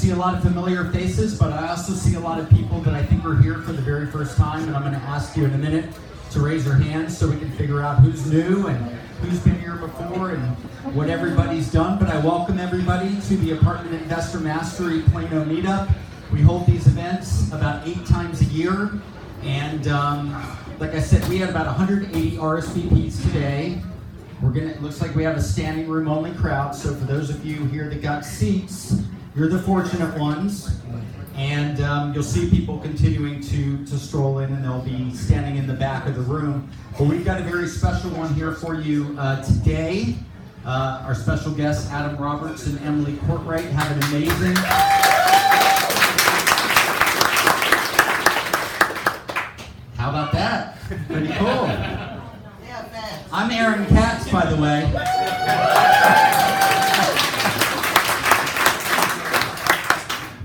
see a lot of familiar faces, but I also see a lot of people that I think are here for the very first time, and I'm going to ask you in a minute to raise your hands so we can figure out who's new and who's been here before and what everybody's done. But I welcome everybody to the Apartment Investor Mastery Plano Meetup. We hold these events about 8 times a year, and like I said, we had about 180 RSVPs today. It looks like we have a standing room only crowd, so for those of you here that got seats, you're the fortunate ones. And you'll see people continuing to stroll in, and they'll be standing in the back of the room. But we've got a very special one here for you today. Our special guests, Adam Roberts and Emily Courtright, have an amazing... How about that? Pretty cool. I'm Aaron Katz, by the way.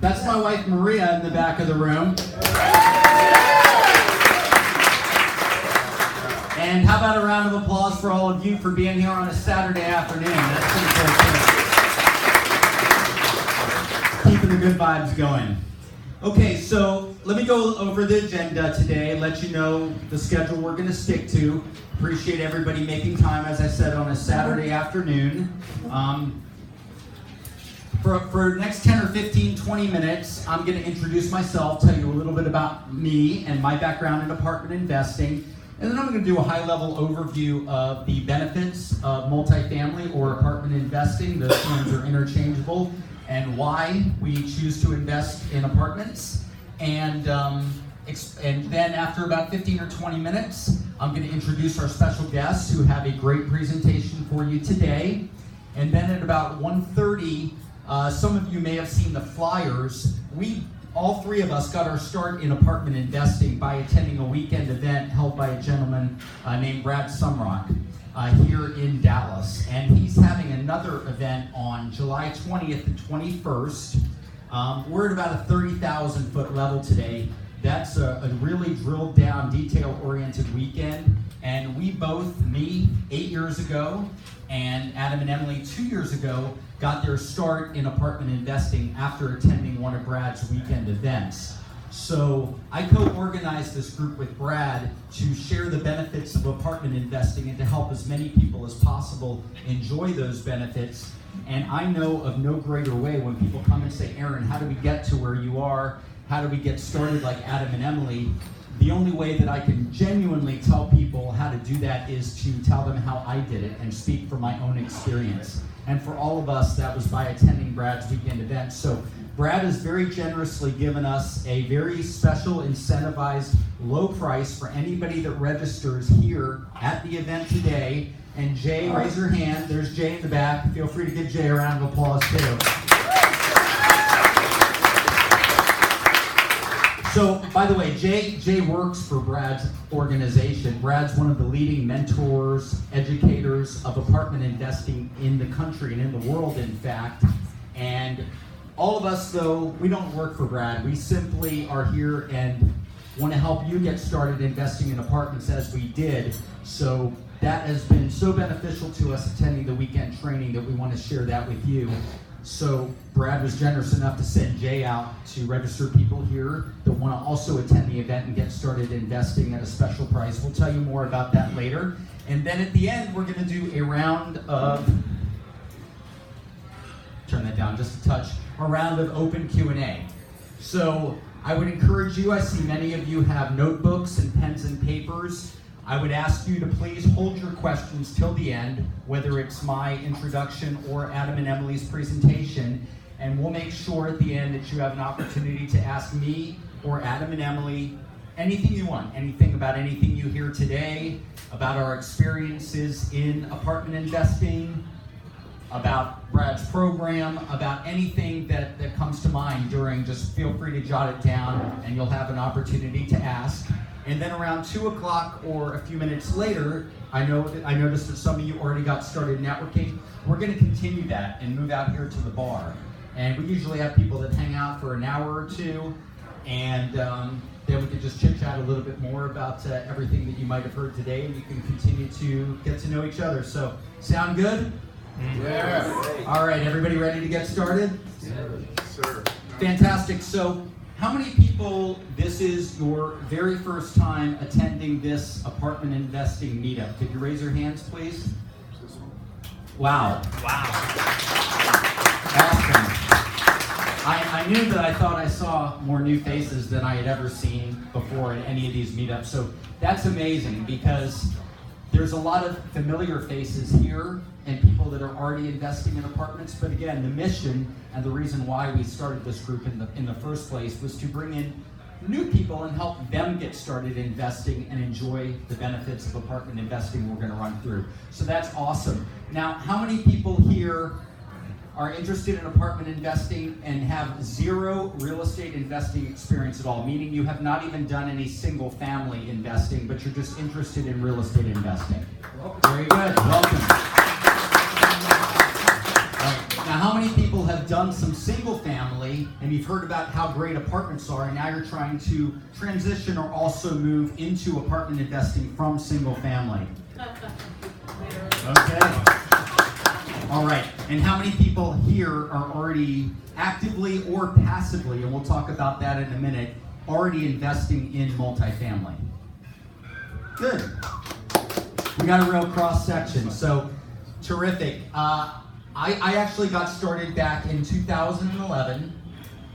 That's my wife Maria in the back of the room. And how about a round of applause for all of you for being here on a Saturday afternoon? That's pretty cool. Keeping the good vibes going. Okay, so let me go over the agenda today, let you know the schedule we're going to stick to. Appreciate everybody making time, as I said, on a Saturday afternoon. For the next 10 or 15, 20 minutes, I'm going to introduce myself, tell you a little bit about me and my background in apartment investing, and then I'm going to do a high-level overview of the benefits of multifamily or apartment investing. Those terms are interchangeable, and why we choose to invest in apartments. And then after about 15 or 20 minutes, I'm going to introduce our special guests who have a great presentation for you today. And then at about 1:30, some of you may have seen the flyers. All three of us got our start in apartment investing by attending a weekend event held by a gentleman named Brad Sumrock here in Dallas. And he's having another event on July 20th and 21st. We're at about a 30,000 foot level today. That's a really drilled down, detail-oriented weekend. And we both, me 8 years ago, and Adam and Emily 2 years ago, got their start in apartment investing after attending one of Brad's weekend events. So I co-organized this group with Brad to share the benefits of apartment investing and to help as many people as possible enjoy those benefits. And I know of no greater way when people come and say, Aaron, how do we get to where you are? How do we get started like Adam and Emily? The only way that I can genuinely tell people how to do that is to tell them how I did it and speak from my own experience. And for all of us, that was by attending Brad's weekend event. So Brad has very generously given us a very special, incentivized, low price for anybody that registers here at the event today. And Jay, raise your hand. There's Jay in the back. Feel free to give Jay a round of applause too. So, by the way, Jay works for Brad's organization. Brad's one of the leading mentors, educators of apartment investing in the country and in the world, in fact. And all of us, though, we don't work for Brad. We simply are here and want to help you get started investing in apartments as we did. So that has been so beneficial to us attending the weekend training that we want to share that with you. So Brad was generous enough to send Jay out to register people here that want to also attend the event and get started investing at a special price. We'll tell you more about that later. And then at the end, we're going to do a round of, turn that down just a touch, a round of open Q&A. So I would encourage you, I see many of you have notebooks and pens and papers. I would ask you to please hold your questions till the end, whether it's my introduction or Adam and Emily's presentation, and we'll make sure at the end that you have an opportunity to ask me or Adam and Emily anything you want, anything about anything you hear today, about our experiences in apartment investing, about Brad's program, about anything that comes to mind during, just feel free to jot it down and you'll have an opportunity to ask. And then around 2 o'clock or a few minutes later, I noticed that some of you already got started networking. We're going to continue that and move out here to the bar. And we usually have people that hang out for an hour or two, and then we can just chit-chat a little bit more about everything that you might have heard today, and you can continue to get to know each other. So, sound good? Yeah. All right, everybody ready to get started? Yes, sir. Fantastic. So, how many people, this is your very first time attending this apartment investing meetup? Could you raise your hands, please? Wow. Wow. Awesome. I knew that I thought I saw more new faces than I had ever seen before in any of these meetups. So that's amazing because there's a lot of familiar faces here and people that are already investing in apartments. But again, the mission and the reason why we started this group in the first place was to bring in new people and help them get started investing and enjoy the benefits of apartment investing we're going to run through. So that's awesome. Now, how many people here are interested in apartment investing and have zero real estate investing experience at all? Meaning you have not even done any single family investing, but you're just interested in real estate investing. Very good. Welcome. Now, how many people have done some single family and you've heard about how great apartments are and now you're trying to transition or also move into apartment investing from single family? Okay. All right. And how many people here are already actively or passively, and we'll talk about that in a minute, already investing in multifamily? Good. We got a real cross section. So, terrific. I actually got started back in 2011.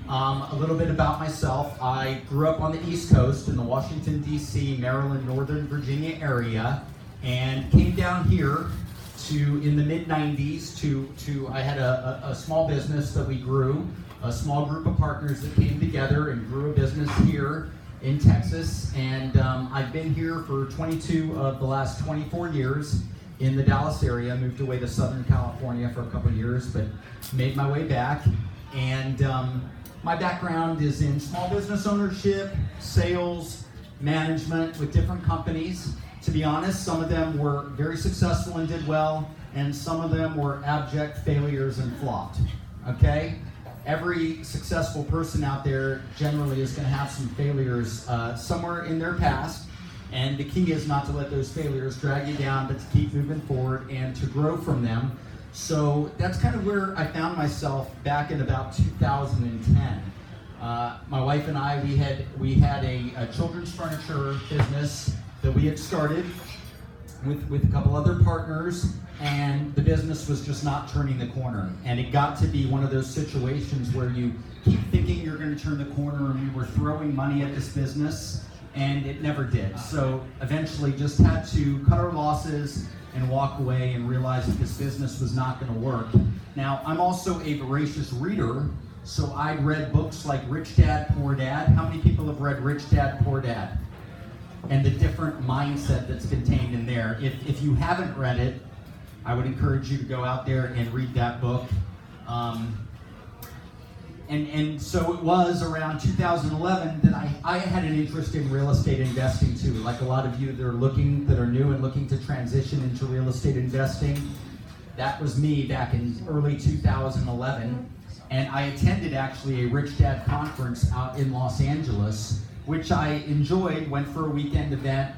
A little bit about myself. I grew up on the East Coast in the Washington, D.C., Maryland, Northern Virginia area, and came down here in the mid-90s I had a small business that we grew, a small group of partners that came together and grew a business here in Texas. And I've been here for 22 of the last 24 years. In the Dallas area. Moved away to Southern California for a couple of years, but made my way back. And my background is in small business ownership, sales, management with different companies. To be honest, some of them were very successful and did well, and some of them were abject failures and flopped. Okay? Every successful person out there generally is going to have some failures somewhere in their past. And the key is not to let those failures drag you down, but to keep moving forward and to grow from them. So that's kind of where I found myself back in about 2010. My wife and I, we had a children's furniture business that we had started with a couple other partners, and the business was just not turning the corner. And it got to be one of those situations where you keep thinking you're going to turn the corner, and we were throwing money at this business, and it never did. So eventually just had to cut our losses and walk away and realize that this business was not going to work. Now, I'm also a voracious reader, so I read books like Rich Dad, Poor Dad. How many people have read Rich Dad, Poor Dad? And the different mindset that's contained in there. If you haven't read it, I would encourage you to go out there and read that book. And so it was around 2011 that I had an interest in real estate investing too. Like a lot of you that are new and looking to transition into real estate investing. That was me back in early 2011. And I attended actually a Rich Dad conference out in Los Angeles, which I enjoyed, went for a weekend event.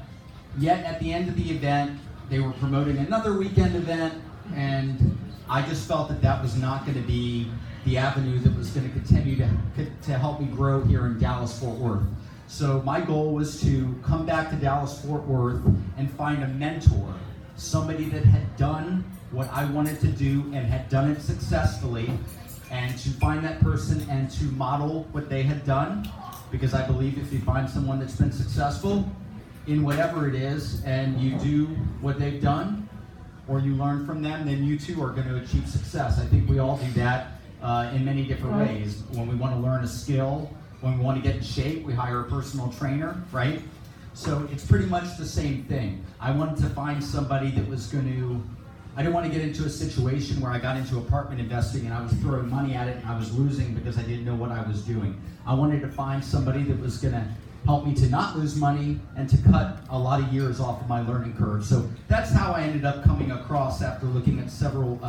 Yet at the end of the event, they were promoting another weekend event, and I just felt that that was not going to be the avenue that was going to continue to help me grow here in Dallas-Fort Worth. So my goal was to come back to Dallas-Fort Worth and find a mentor, somebody that had done what I wanted to do and had done it successfully, and to find that person and to model what they had done, because I believe if you find someone that's been successful in whatever it is and you do what they've done or you learn from them, then you too are going to achieve success. I think we all do that in many different ways. When we want to learn a skill, when we want to get in shape, we hire a personal trainer, right? So it's pretty much the same thing. I wanted to find somebody that was going to, I didn't want to get into a situation where I got into apartment investing and I was throwing money at it and I was losing because I didn't know what I was doing. I wanted to find somebody that was going to help me to not lose money and to cut a lot of years off of my learning curve. So that's how I ended up coming across after looking at several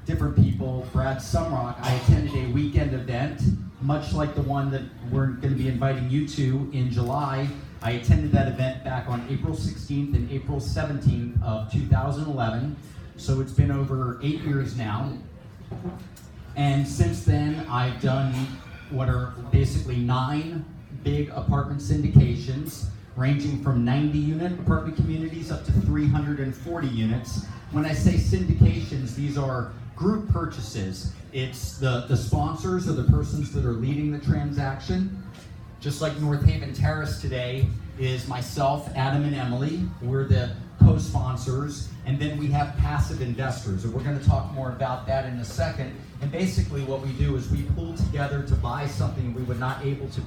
different people. Brad Sumrock, I attended a weekend event, much like the one that we're going to be inviting you to in July. I attended that event back on April 16th and April 17th of 2011. So it's been over 8 years now. And since then, I've done what are basically 9 big apartment syndications, ranging from 90-unit apartment communities up to 340 units. When I say syndications, these are group purchases. It's the sponsors or the persons that are leading the transaction. Just like North Haven Terrace today is myself, Adam, and Emily. We're the co-sponsors, and then we have passive investors, and we're going to talk more about that in a second. And basically what we do is we pull together to buy something we were not able to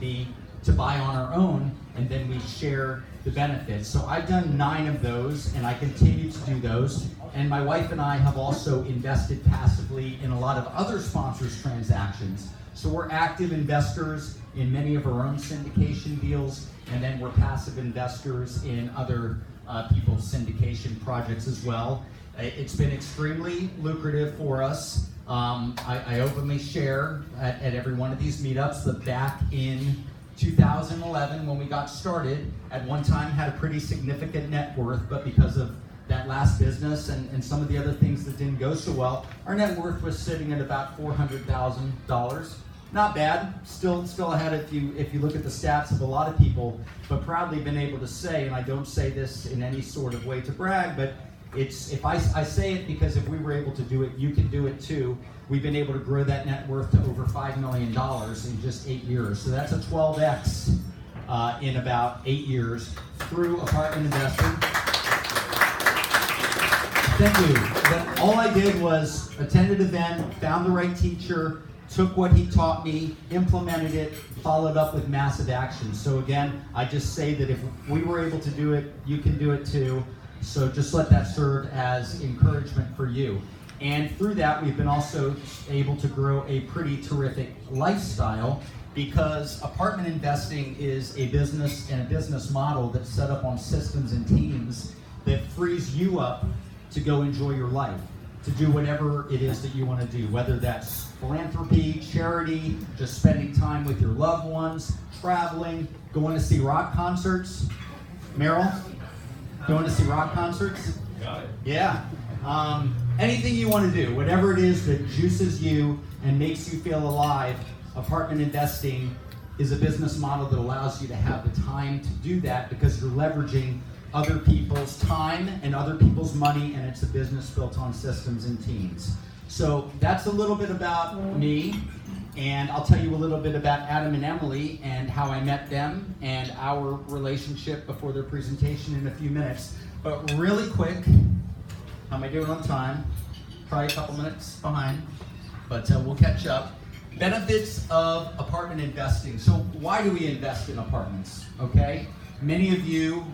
buy on our own, and then we share the benefits. So I've done 9 of those, and I continue to do those. And my wife and I have also invested passively in a lot of other sponsors' transactions. So we're active investors in many of our own syndication deals, and then we're passive investors in other people's syndication projects as well. It's been extremely lucrative for us. I openly share at every one of these meetups that back in 2011, when we got started, at one time had a pretty significant net worth, but because of that last business and some of the other things that didn't go so well, our net worth was sitting at about $400,000. Not bad, still ahead if you look at the stats of a lot of people, but proudly been able to say, and I don't say this in any sort of way to brag, but if I say it because if we were able to do it, you can do it too. We've been able to grow that net worth to over $5 million in just 8 years. So that's a 12x in about 8 years through apartment investing. Thank you. But all I did was attend an event, found the right teacher, took what he taught me, implemented it, followed up with massive action. So again, I just say that if we were able to do it, you can do it too. So just let that serve as encouragement for you. And through that, we've been also able to grow a pretty terrific lifestyle, because apartment investing is a business and a business model that's set up on systems and teams that frees you up to go enjoy your life, to do whatever it is that you want to do, whether that's philanthropy, charity, just spending time with your loved ones, traveling, going to see rock concerts. Meryl, going to see rock concerts? Got it. Yeah. Anything you want to do, whatever it is that juices you and makes you feel alive, apartment investing is a business model that allows you to have the time to do that, because you're leveraging other people's time and other people's money, and it's a business built on systems and teams. So that's a little bit about me, and I'll tell you a little bit about Adam and Emily and how I met them and our relationship before their presentation in a few minutes. But really quick, how am I doing on time? Probably a couple minutes behind, but we'll catch up. Benefits of apartment investing. So why do we invest in apartments? Okay, many of you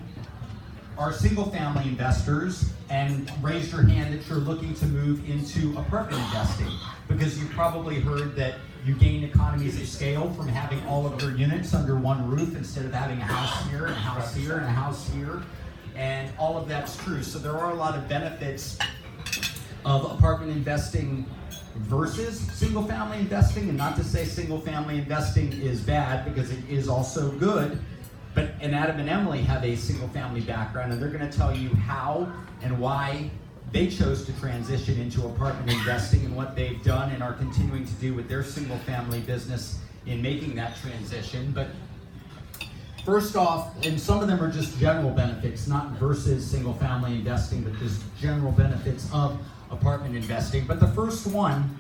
are single family investors and raise your hand that you're looking to move into apartment investing, because you've probably heard that you gain economies of scale from having all of your units under one roof instead of having a house here and a house here and a house here. And all of that's true. So there are a lot of benefits of apartment investing versus single family investing, and not to say single family investing is bad, because it is also good. And Adam and Emily have a single family background, and they're going to tell you how and why they chose to transition into apartment investing and what they've done and are continuing to do with their single family business in making that transition. But first off, and some of them are just general benefits, not versus single family investing, but just general benefits of apartment investing. But the first one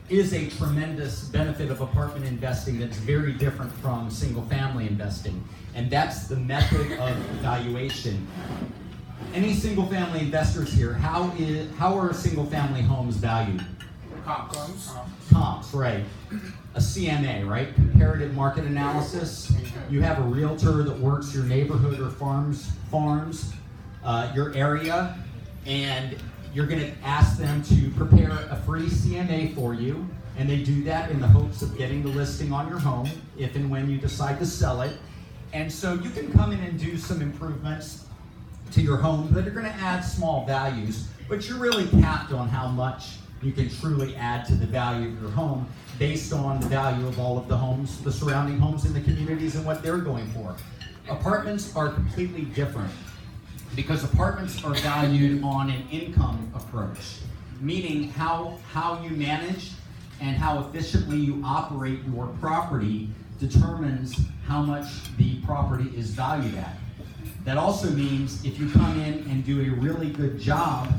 is a tremendous benefit of apartment investing that's very different from single family investing, and that's the method of valuation. Any single family investors here, how are single family homes valued? Comps, right. A CMA, right? Comparative market analysis. You have a realtor that works your neighborhood or farms, your area, and you're going to ask them to prepare a free CMA for you, and they do that in the hopes of getting the listing on your home if and when you decide to sell it. And so you can come in and do some improvements to your home that are going to add small values, but you're really capped on how much you can truly add to the value of your home based on the value of all of the homes, the surrounding homes in the communities, and what they're going for. Apartments are completely different, because apartments are valued on an income approach, meaning how you manage and how efficiently you operate your property determines how much the property is valued at. That also means if you come in and do a really good job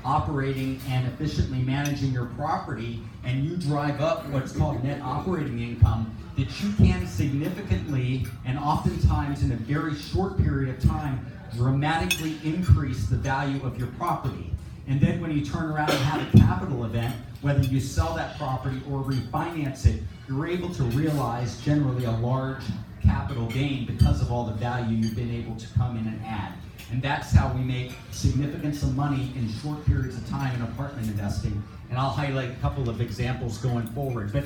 operating and efficiently managing your property, and you drive up what's called net operating income, that you can significantly and oftentimes in a very short period of time dramatically increase the value of your property. And then when you turn around and have a capital event, whether you sell that property or refinance it, you're able to realize generally a large capital gain because of all the value you've been able to come in and add. And that's how we make significant sum of money in short periods of time in apartment investing. And I'll highlight a couple of examples going forward. But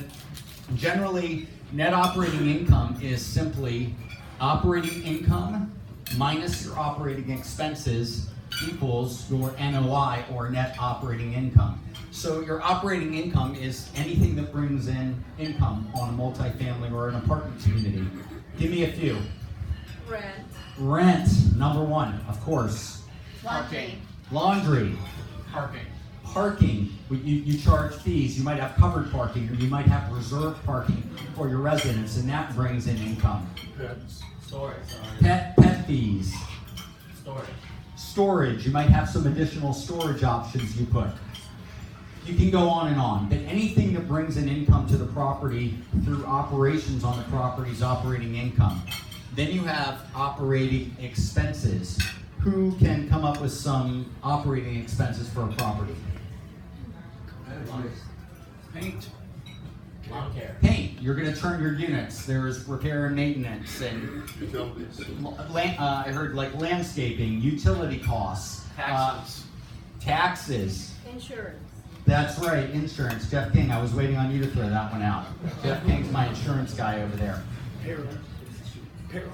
generally, net operating income is simply operating income minus your operating expenses equals your NOI, or net operating income. So your operating income is anything that brings in income on a multifamily or an apartment community. Give me a few. Rent. Rent, number one, of course. Laundry. Laundry. Parking. Parking, you charge fees. You might have covered parking, or you might have reserved parking for your residents, and that brings in income. Pets. Storage. Pet fees. Storage. Storage, you might have some additional storage options you put. You can go on and on, but anything that brings an income to the property through operations on the property is operating income. Then you have operating expenses. Who can come up with some operating expenses for a property? Paint. Lawn care. Paint, you're going to turn your units. There's repair and maintenance, and I heard like landscaping, utility costs, Taxes. taxes. Insurance. That's right, insurance. Jeff King, I was waiting on you to throw that one out. Jeff King's my insurance guy over there. Payroll. Payroll.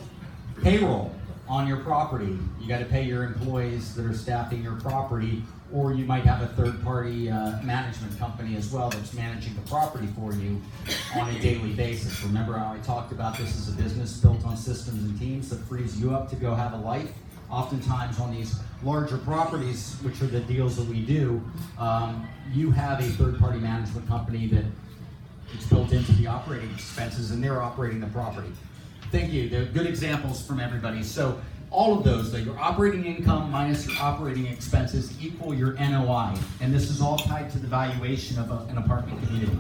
Payroll on your property. You got to pay your employees that are staffing your property, or you might have a third-party management company as well that's managing the property for you on a daily basis. Remember how I talked about this as a business built on systems and teams that frees you up to go have a life? Oftentimes on these larger properties, which are the deals that we do, you have a third-party management company that it's built into the operating expenses, and they're operating the property. Thank you. They're good examples from everybody. So all of those, your operating income minus your operating expenses equal your NOI. And this is all tied to the valuation of an apartment community.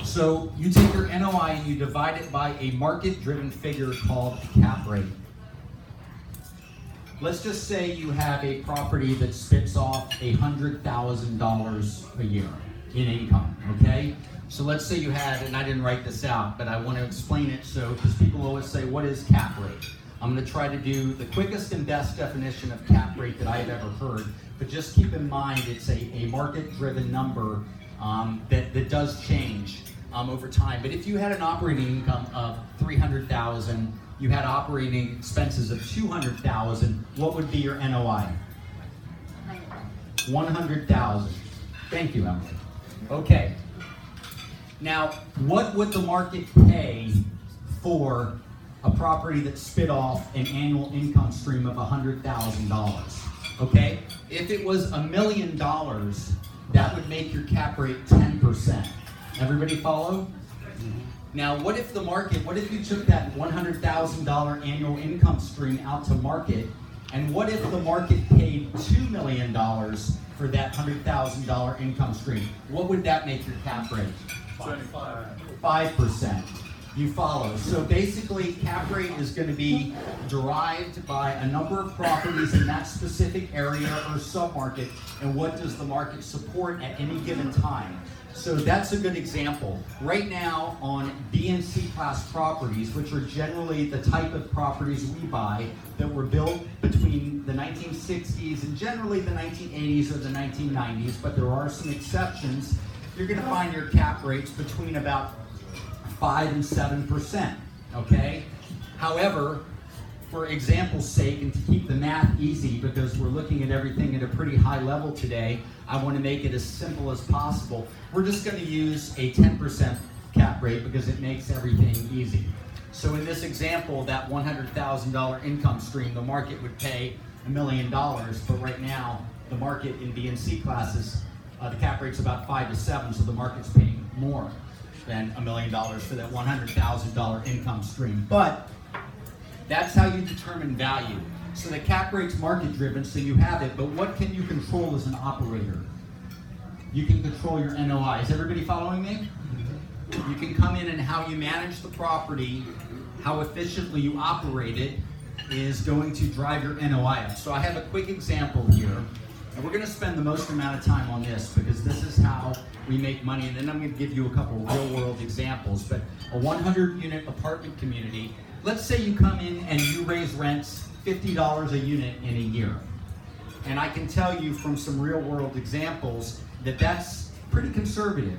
So you take your NOI and you divide it by a market-driven figure called cap rate. Let's just say you have a property that spits off $100,000 a year in income, okay? So let's say you had, and I didn't write this out, but I want to explain it because people always say, what is cap rate? I'm going to try to do the quickest and best definition of cap rate that I have ever heard, but just keep in mind it's a market-driven number that does change over time. But if you had an operating income of $300,000, you had operating expenses of $200,000, what would be your NOI? $100,000. Thank you, Emily. Okay. Now, what would the market pay for a property that spit off an annual income stream of $100,000? Okay? If it was $1 million, that would make your cap rate 10%. Everybody follow? Now, what if you took that $100,000 annual income stream out to market, and what if the market paid $2 million for that $100,000 income stream? What would that make your cap rate? 5%. You follow. So basically, cap rate is going to be derived by a number of properties in that specific area or submarket, and what does the market support at any given time. So that's a good example. Right now on B and C class properties, which are generally the type of properties we buy that were built between the 1960s and generally the 1980s or the 1990s, but there are some exceptions, you're going to find your cap rates between about 5 and 7%, okay? However, for example's sake, and to keep the math easy, because we're looking at everything at a pretty high level today, I want to make it as simple as possible. We're just going to use a 10% cap rate because it makes everything easy. So in this example, that $100,000 income stream, the market would pay $1 million, but right now, the market in B and C classes, the cap rate's about 5 to 7, so the market's paying more than $1 million for that $100,000 income stream. But that's how you determine value. So the cap rate's market driven, so you have it, but what can you control as an operator? You can control your NOI. Is everybody following me? You can come in and how you manage the property, how efficiently you operate it is going to drive your NOI up. So I have a quick example here, and we're gonna spend the most amount of time on this because this is how we make money, and then I'm gonna give you a couple real world examples. But a 100 unit apartment community, let's say you come in and you raise rents $50 a unit in a year. And I can tell you from some real world examples that that's pretty conservative.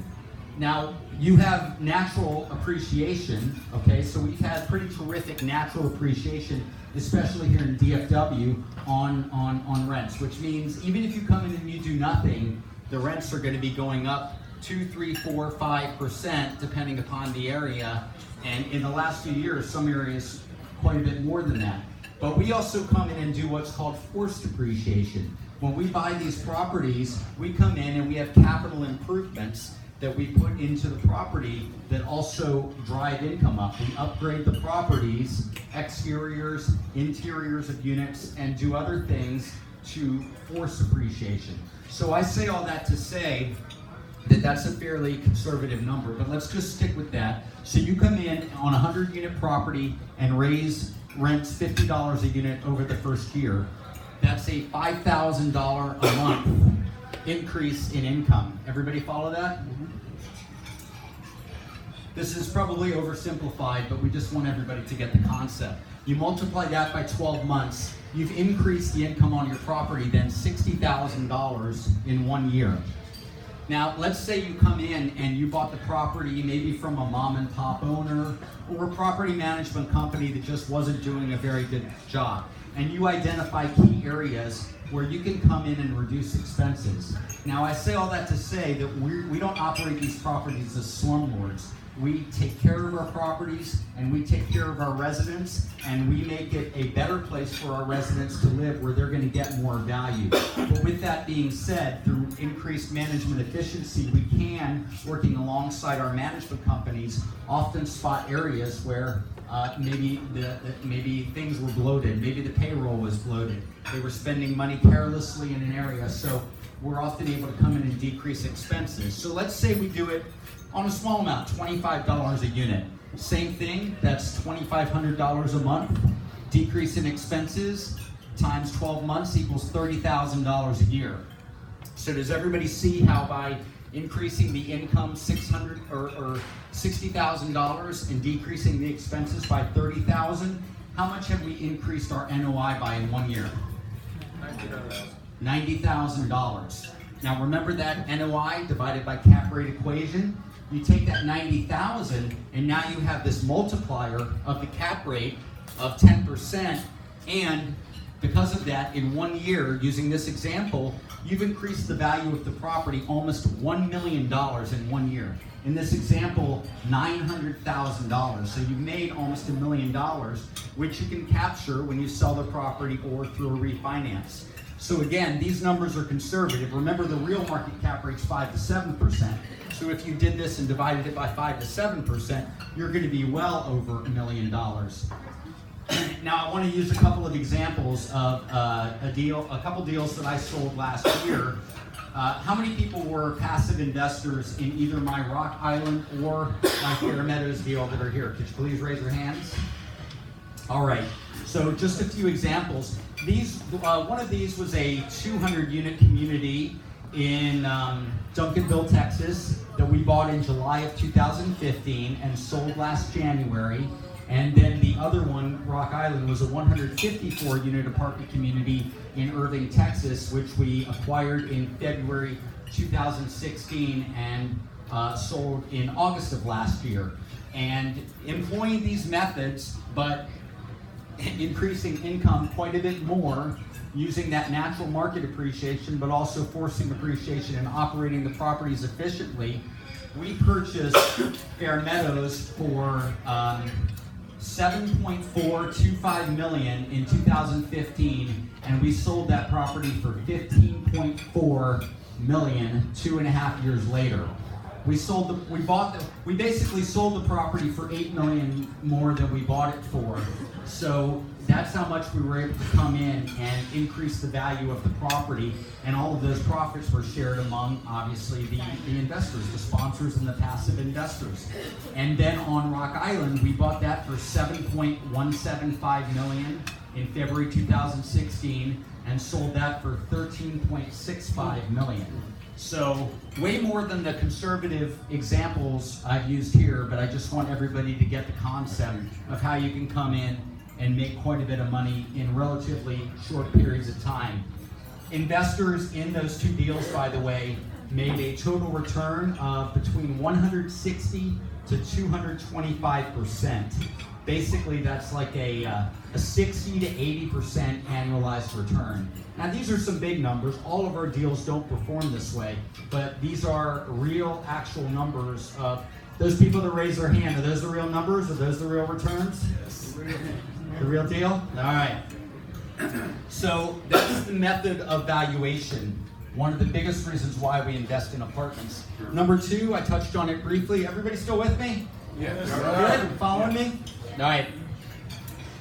Now, you have natural appreciation, okay? So we've had pretty terrific natural appreciation, especially here in DFW, on rents, which means even if you come in and you do nothing, the rents are gonna be going up 2, 3, 4, 5%, depending upon the area. And in the last few years, some areas quite a bit more than that. But we also come in and do what's called forced appreciation. When we buy these properties, we come in and we have capital improvements that we put into the property that also drive income up. We upgrade the properties, exteriors, interiors of units, and do other things to force appreciation. So I say all that to say that that's a fairly conservative number, but let's just stick with that. So you come in on a 100 unit property and raise rents $50 a unit over the first year. That's a $5,000 a month increase in income. Everybody follow that? This is probably oversimplified, but we just want everybody to get the concept. You multiply that by 12 months, you've increased the income on your property then $60,000 in 1 year. Now, let's say you come in and you bought the property maybe from a mom and pop owner or a property management company that just wasn't doing a very good job. And you identify key areas where you can come in and reduce expenses. Now, I say all that to say that we don't operate these properties as slumlords. We take care of our properties and we take care of our residents and we make it a better place for our residents to live where they're going to get more value. But with that being said, through increased management efficiency, we can, working alongside our management companies, often spot areas where maybe things were bloated, maybe the payroll was bloated, they were spending money carelessly in an area, so we're often able to come in and decrease expenses. So let's say we do it on a small amount, $25 a unit. Same thing, that's $2,500 a month. Decrease in expenses times 12 months equals $30,000 a year. So does everybody see how by increasing the income $600 or $60,000 and decreasing the expenses by $30,000, how much have we increased our NOI by in 1 year? $90,000. Now remember that NOI divided by cap rate equation? You take that 90,000 and now you have this multiplier of the cap rate of 10%, and because of that, in 1 year, using this example, you've increased the value of the property almost $1 million in 1 year. In this example, $900,000. So you've made almost $1 million, which you can capture when you sell the property or through a refinance. So again, these numbers are conservative. Remember, the real market cap rate's 5 to 7%. So if you did this and divided it by 5 to 7%, you're going to be well over $1 million. Now, I want to use a couple of examples of a couple deals that I sold last year. How many people were passive investors in either my Rock Island or my Fair Meadows deal that are here? Could you please raise your hands? All right. So just a few examples. One of these was a 200-unit community in Duncanville, Texas, that we bought in July of 2015 and sold last January. And then the other one, Rock Island, was a 154-unit apartment community in Irving, Texas, which we acquired in February 2016 and sold in August of last year. And employing these methods, but increasing income quite a bit more, using that natural market appreciation, but also forcing appreciation and operating the properties efficiently, we purchased Fair Meadows for $7.425 million in 2015, and we sold that property for $15.4 million 2.5 years later. We basically sold the property for $8 million more than we bought it for. So that's how much we were able to come in and increase the value of the property, and all of those profits were shared among, obviously, the investors, the sponsors and the passive investors. And then on Rock Island, we bought that for $7.175 million in February 2016 and sold that for $13.65 million. So way more than the conservative examples I've used here, but I just want everybody to get the concept of how you can come in and make quite a bit of money in relatively short periods of time. Investors in those two deals, by the way, made a total return of between 160 to 225%. Basically, that's like a 60 to 80% annualized return. Now, these are some big numbers. All of our deals don't perform this way, but these are real, actual numbers of those people that raise their hand. Are those the real numbers? Are those the real returns? Yes. The real deal? All right. So that's the method of valuation. One of the biggest reasons why we invest in apartments. Number two, I touched on it briefly. Everybody still with me? Yes. Good? Following me? All right.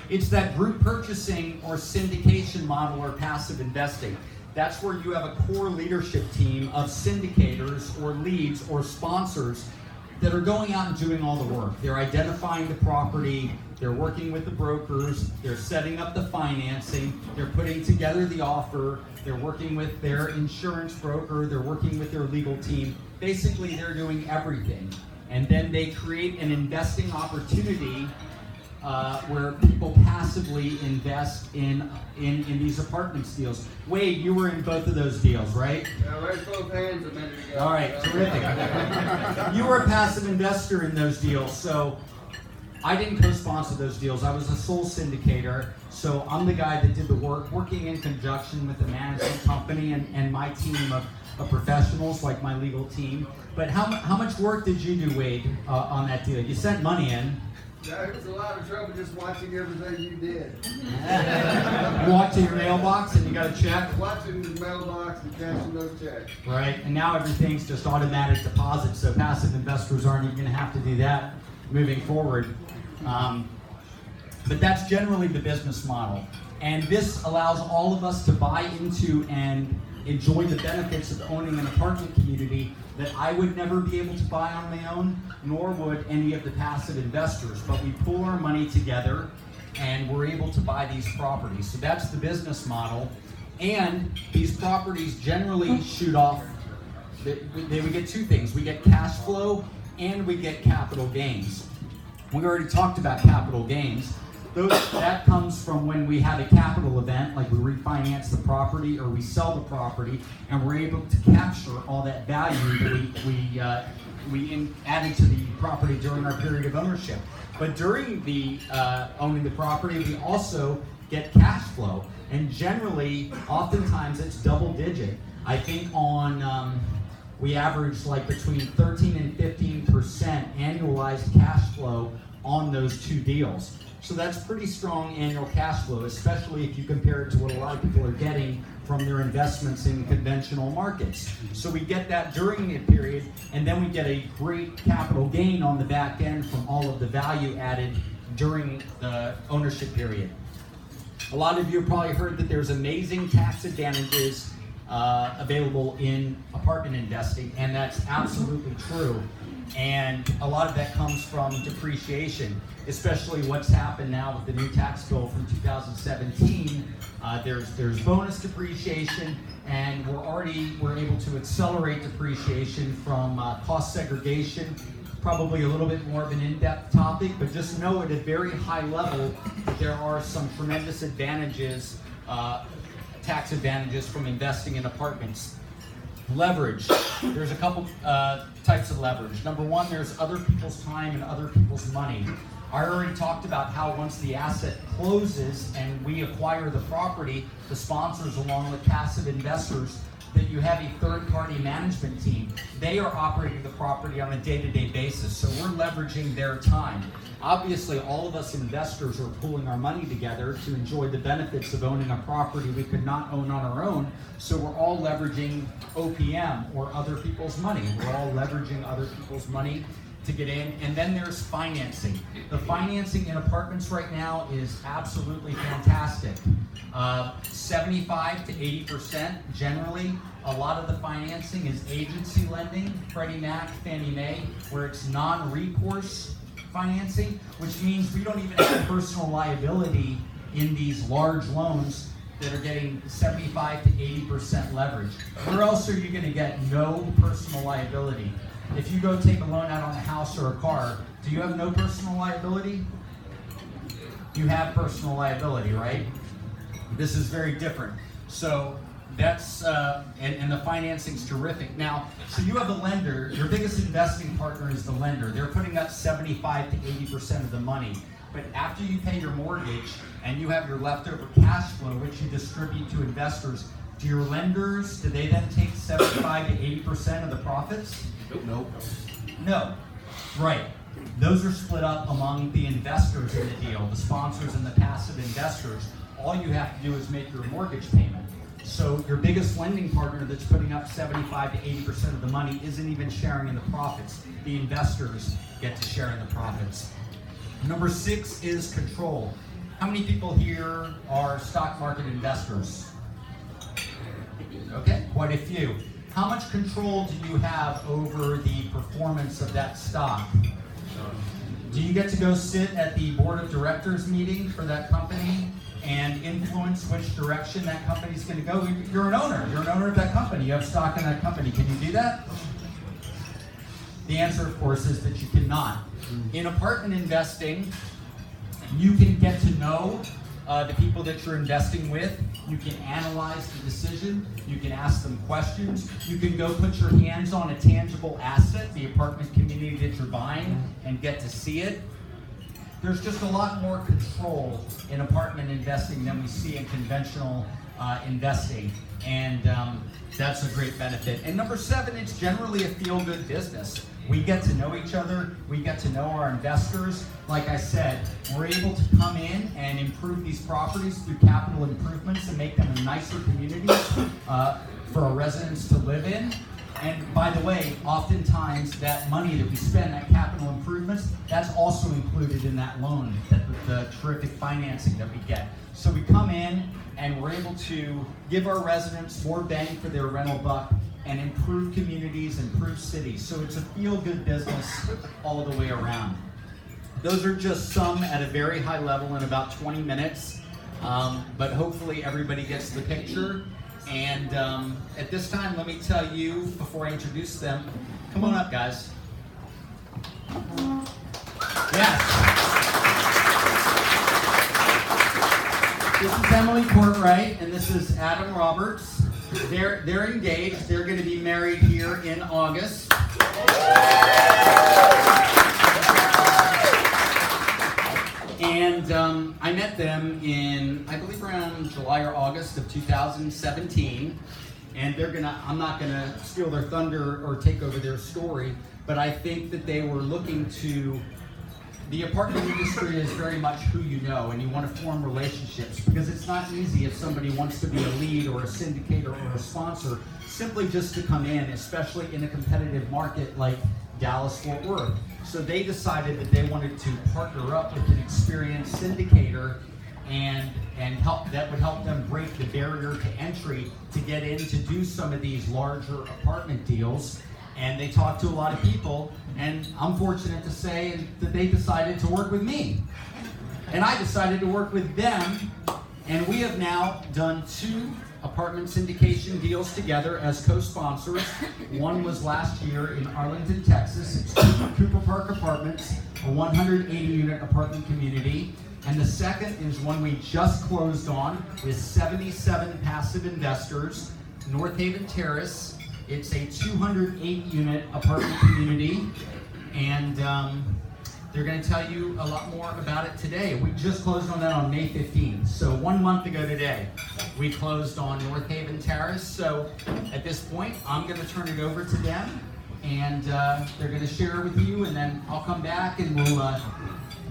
It's that group purchasing or syndication model or passive investing. That's where you have a core leadership team of syndicators or leads or sponsors that are going out and doing all the work. They're identifying the property, they're working with the brokers, they're setting up the financing, they're putting together the offer, they're working with their insurance broker, they're working with their legal team. Basically, they're doing everything. And then they create an investing opportunity where people passively invest in these apartments deals. Wade, you were in both of those deals, right? Yeah, raise both hands a minute ago. All right, terrific. You were a passive investor in those deals, so I didn't co-sponsor those deals. I was a sole syndicator, so I'm the guy that did the work, working in conjunction with the management company and my team of professionals, like my legal team. But how much work did you do, Wade, on that deal? You sent money in. Yeah, it was a lot of trouble just watching everything you did. You walk to your mailbox and you got a check. Watching the mailbox and cashing those checks. Right, and now everything's just automatic deposit, so passive investors aren't even going to have to do that moving forward. But that's generally the business model. And this allows all of us to buy into and enjoy the benefits of owning an apartment community that I would never be able to buy on my own, nor would any of the passive investors. But we pool our money together and we're able to buy these properties. So that's the business model. And these properties generally shoot off, we get two things. We get cash flow and we get capital gains. We already talked about capital gains. That comes from when we have a capital event, like we refinance the property or we sell the property, and we're able to capture all that value that we added to the property during our period of ownership. But during the owning the property, we also get cash flow, and generally, oftentimes it's double digit. I think on we average like between 13 and 15% annualized cash flow on those two deals. So that's pretty strong annual cash flow, especially if you compare it to what a lot of people are getting from their investments in conventional markets. So we get that during the period, and then we get a great capital gain on the back end from all of the value added during the ownership period. A lot of you have probably heard that there's amazing tax advantages available in apartment investing, and that's absolutely true. And a lot of that comes from depreciation, especially what's happened now with the new tax bill from 2017. There's bonus depreciation, and we're able to accelerate depreciation from cost segregation. Probably a little bit more of an in-depth topic, but just know at a very high level that there are some tremendous advantages, tax advantages from investing in apartments. Leverage. There's a couple types of leverage. Number one, there's other people's time and other people's money. I already talked about how once the asset closes and we acquire the property, the sponsors along with passive investors, that you have a third-party management team. They are operating the property on a day-to-day basis, so we're leveraging their time. Obviously, all of us investors are pooling our money together to enjoy the benefits of owning a property we could not own on our own. So we're all leveraging OPM or other people's money. We're all leveraging other people's money to get in. And then there's financing. The financing in apartments right now is absolutely fantastic. 75 to 80% generally. A lot of the financing is agency lending, Freddie Mac, Fannie Mae, where it's non-recourse financing, which means we don't even have personal liability in these large loans that are getting 75 to 80% leverage. Where else are you going to get no personal liability? If you go take a loan out on a house or a car, do you have no personal liability? You have personal liability, right? This is very different. So that's, and the financing's terrific. Now, so you have a lender, your biggest investing partner is the lender. They're putting up 75 to 80% of the money. But after you pay your mortgage and you have your leftover cash flow, which you distribute to investors, do your lenders, do they then take 75 to 80% of the profits? Nope. No. Right. Those are split up among the investors in the deal, the sponsors and the passive investors. All you have to do is make your mortgage payment. So your biggest lending partner that's putting up 75 to 80% of the money isn't even sharing in the profits. The investors get to share in the profits. Number 6 is control. How many people here are stock market investors? Okay, quite a few. How much control do you have over the performance of that stock? Do you get to go sit at the board of directors meeting for that company and influence which direction that company's going to go? You're an owner. You're an owner of that company. You have stock in that company. Can you do that? The answer, of course, is that you cannot. In apartment investing, you can get to know the people that you're investing with. You can analyze the decision. You can ask them questions. You can go put your hands on a tangible asset, the apartment community that you're buying, and get to see it. There's just a lot more control in apartment investing than we see in conventional investing, and that's a great benefit. And number 7, it's generally a feel-good business. We get to know each other. We get to know our investors. Like I said, we're able to come in and improve these properties through capital improvements and make them a nicer community for our residents to live in. And by the way, oftentimes that money that we spend, that capital improvements, that's also included in that loan, the terrific financing that we get. So we come in and we're able to give our residents more bang for their rental buck and improve communities, improve cities. So it's a feel-good business all the way around. Those are just some at a very high level in about 20 minutes, but hopefully everybody gets the picture. And at this time, let me tell you, before I introduce them, come on up, guys. Yes. This is Emily Courtwright, and this is Adam Roberts. They're engaged. They're going to be married here in August. And I met them in, I believe, around July or August of 2017. And I'm not gonna steal their thunder or take over their story, but I think that they were looking to, the apartment industry is very much who you know, and you want to form relationships, because it's not easy if somebody wants to be a lead or a syndicator or a sponsor, simply just to come in, especially in a competitive market like Dallas-Fort Worth. So they decided that they wanted to partner up with an experienced syndicator and that would help them break the barrier to entry to get in to do some of these larger apartment deals. And they talked to a lot of people, and I'm fortunate to say that they decided to work with me. And I decided to work with them, and we have now done 2 apartment syndication deals together as co-sponsors. One was last year in Arlington, Texas. It's Cooper Park Apartments, a 180-unit apartment community. And the second is one we just closed on with 77 passive investors, North Haven Terrace. It's a 208-unit apartment community, and they're going to tell you a lot more about it today. We just closed on that on May 15th, so 1 month ago today, we closed on North Haven Terrace. So at this point, I'm going to turn it over to them, and they're going to share with you, and then I'll come back and we'll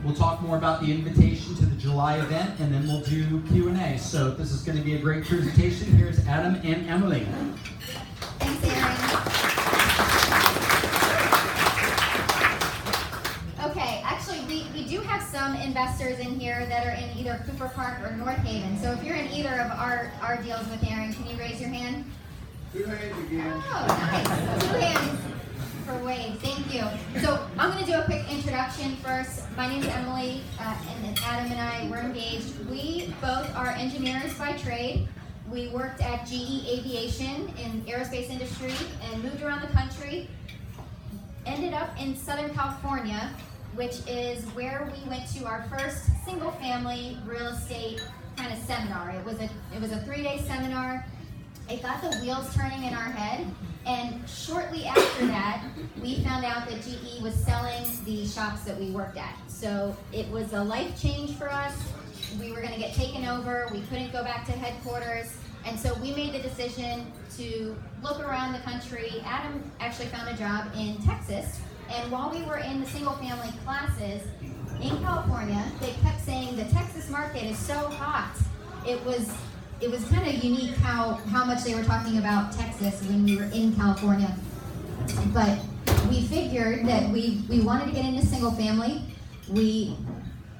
We'll talk more about the invitation to the July event, and then we'll do Q&A. So this is going to be a great presentation. Here's Adam and Emily. Thanks, Aaron. Okay, actually, we do have some investors in here that are in either Cooper Park or North Haven. So if you're in either of our deals with Aaron, can you raise your hand? 2 hands again. Oh, nice. 2 hands for Wade. Thank you. So I'm going to do a quick introduction first. My name is Emily, and Adam and I were engaged. We both are engineers by trade. We worked at GE Aviation in aerospace industry and moved around the country. Ended up in Southern California, which is where we went to our first single-family real estate kind of seminar. It was a 3-day seminar. It got the wheels turning in our head, and shortly after that, we found out that GE was selling the shops that we worked at. So it was a life change for us. We were going to get taken over. We couldn't go back to headquarters, and so we made the decision to look around the country. Adam actually found a job in Texas, and while we were in the single-family classes in California, they kept saying the Texas market is so hot. It was kind of unique how much they were talking about Texas when we were in California. But we figured that we wanted to get into single family. We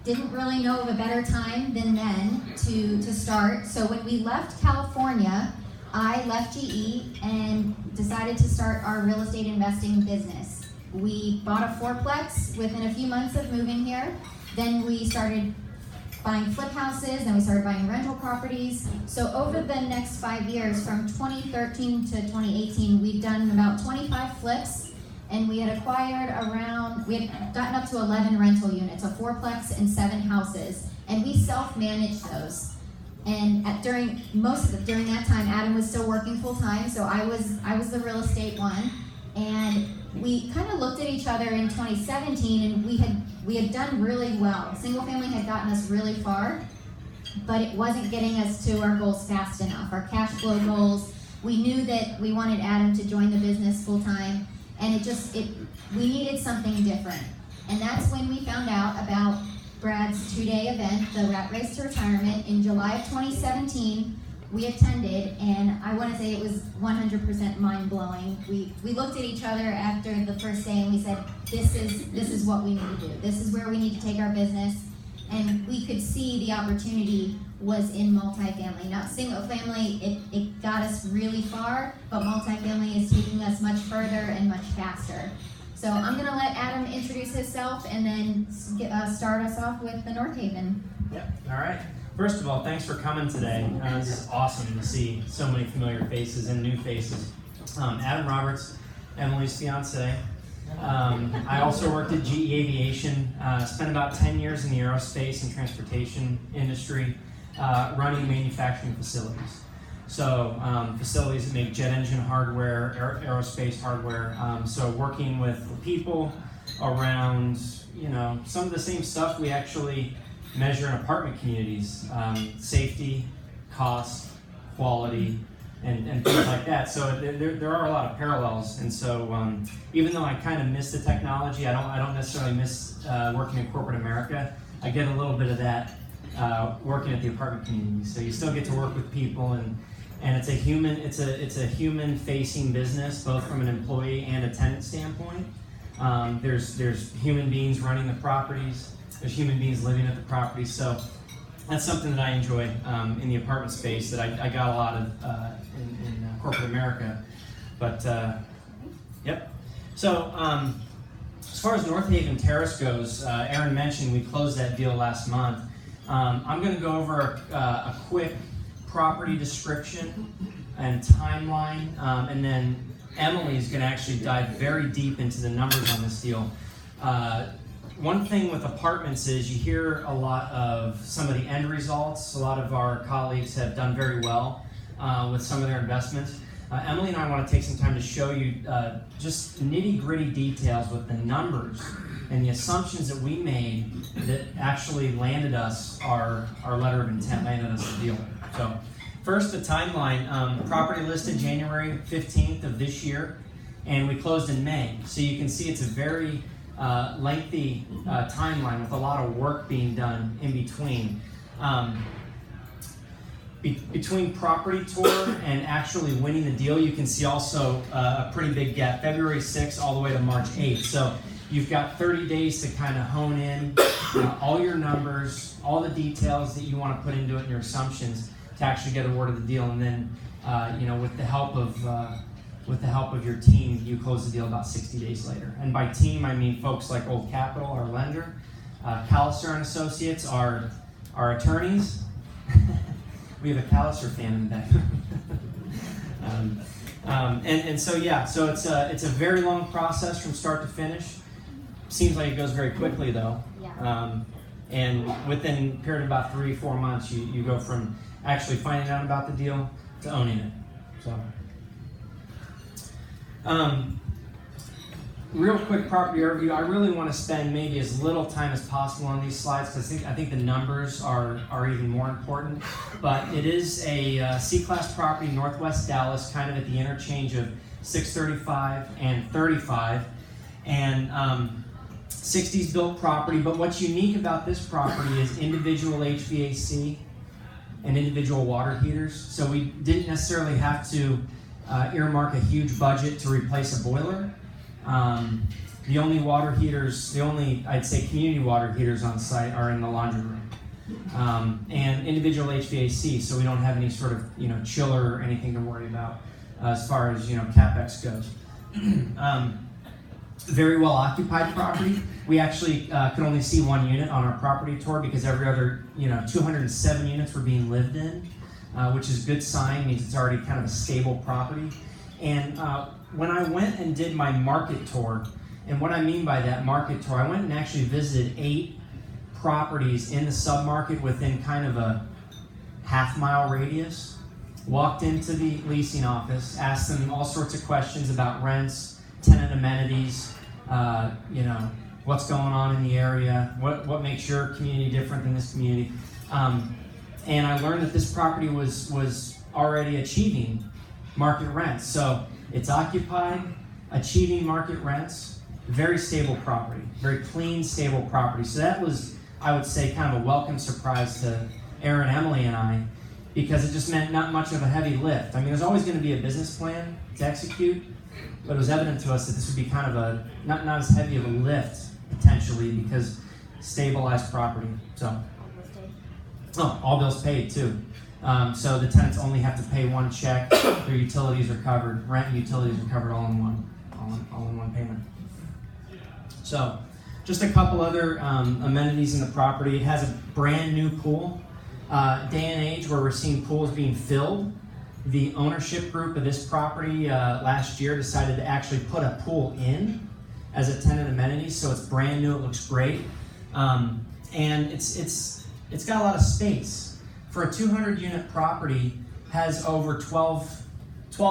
didn't really know of a better time than then to start. So when we left California, I left GE and decided to start our real estate investing business. We bought a fourplex within a few months of moving here. Then we started buying flip houses, and we started buying rental properties. So over the next 5 years, from 2013 to 2018, we've done about 25 flips, and we had acquired we had gotten up to 11 rental units, a fourplex and 7 houses, and we self-managed those. And during that time, Adam was still working full time, so I was the real estate one. And we kind of looked at each other in 2017, and we had done really well. Single family had gotten us really far, but it wasn't getting us to our goals fast enough, our cash flow goals. We knew that we wanted Adam to join the business full time, and we needed something different. And that's when we found out about Brad's 2-day event, the Rat Race to Retirement, in July of 2017. We attended, and I want to say it was 100% mind-blowing. We looked at each other after the first day, and we said, this is what we need to do. This is where we need to take our business. And we could see the opportunity was in multifamily. Now, single family, it got us really far, but multifamily is taking us much further and much faster. So I'm going to let Adam introduce himself and then start us off with the North Haven. Yep, all right. First of all, thanks for coming today. This is awesome to see so many familiar faces and new faces. Adam Roberts, Emily's fiance. I also worked at GE Aviation, spent about 10 years in the aerospace and transportation industry, running manufacturing facilities. So facilities that make jet engine hardware, aerospace hardware. So working with people around, some of the same stuff we actually measure in apartment communities, safety, cost, quality, and things like that. So there are a lot of parallels. And so even though I kind of miss the technology, I don't necessarily miss working in corporate America. I get a little bit of that working at the apartment community. So you still get to work with people, and it's a human facing business, both from an employee and a tenant standpoint. There's human beings running the properties. There's human beings living at the property, so that's something that I enjoy in the apartment space that I got a lot of in corporate America. But yep. So as far as North Haven Terrace goes, Aaron mentioned we closed that deal last month. I'm going to go over a quick property description and timeline, and then Emily is going to actually dive very deep into the numbers on this deal. One thing with apartments is you hear a lot of some of the end results. A lot of our colleagues have done very well with some of their investments. Emily and I want to take some time to show you just nitty-gritty details with the numbers and the assumptions that we made that actually landed us our letter of intent, landed us the deal. So first, the timeline. Property listed January 15th of this year, and we closed in May. So you can see it's a very lengthy timeline with a lot of work being done in between. Between property tour and actually winning the deal, you can see also a pretty big gap, February 6th all the way to March 8th. So you've got 30 days to kind of hone in all your numbers, all the details that you want to put into it and your assumptions to actually get awarded the deal. And then, with the help of your team, you close the deal about 60 days later. And by team, I mean folks like Old Capital, our lender, Callister and Associates, our attorneys. We have a Callister fan in the back. So it's a very long process from start to finish. Seems like it goes very quickly though. Yeah. And within a period of about 3-4 months, you go from actually finding out about the deal to owning it. So, real quick property overview. I really want to spend maybe as little time as possible on these slides because I think the numbers are even more important. But it is a C-class property, Northwest Dallas, kind of at the interchange of 635 and 35, and 60s built property. But what's unique about this property is individual HVAC and individual water heaters. So we didn't necessarily have to earmark a huge budget to replace a boiler. The only water heaters, I'd say community water heaters on site are in the laundry room. And individual HVAC, so we don't have any sort of, chiller or anything to worry about as far as, CapEx goes. Very well occupied property. We actually could only see one unit on our property tour because every other, 207 units were being lived in, which is a good sign, means it's already kind of a stable property. And when I went and did my market tour, and what I mean by that market tour, I went and actually visited 8 properties in the submarket within kind of a half-mile radius. Walked into the leasing office, asked them all sorts of questions about rents, tenant amenities, what's going on in the area, what makes your community different than this community. And I learned that this property was already achieving market rents. So it's occupied, achieving market rents, very stable property, very clean, stable property. So that was, I would say, kind of a welcome surprise to Aaron, Emily, and I, because it just meant not much of a heavy lift. I mean, there's always going to be a business plan to execute, but it was evident to us that this would be kind of a, not as heavy of a lift, potentially, because stabilized property. So, all bills paid, too. So the tenants only have to pay one check. Their utilities are covered. Rent and utilities are covered all in one payment. So just a couple other amenities in the property. It has a brand new pool. Day and age where we're seeing pools being filled. The ownership group of this property last year decided to actually put a pool in as a tenant amenity. So it's brand new. It looks great, and it's got a lot of space. For a 200-unit property, has over 12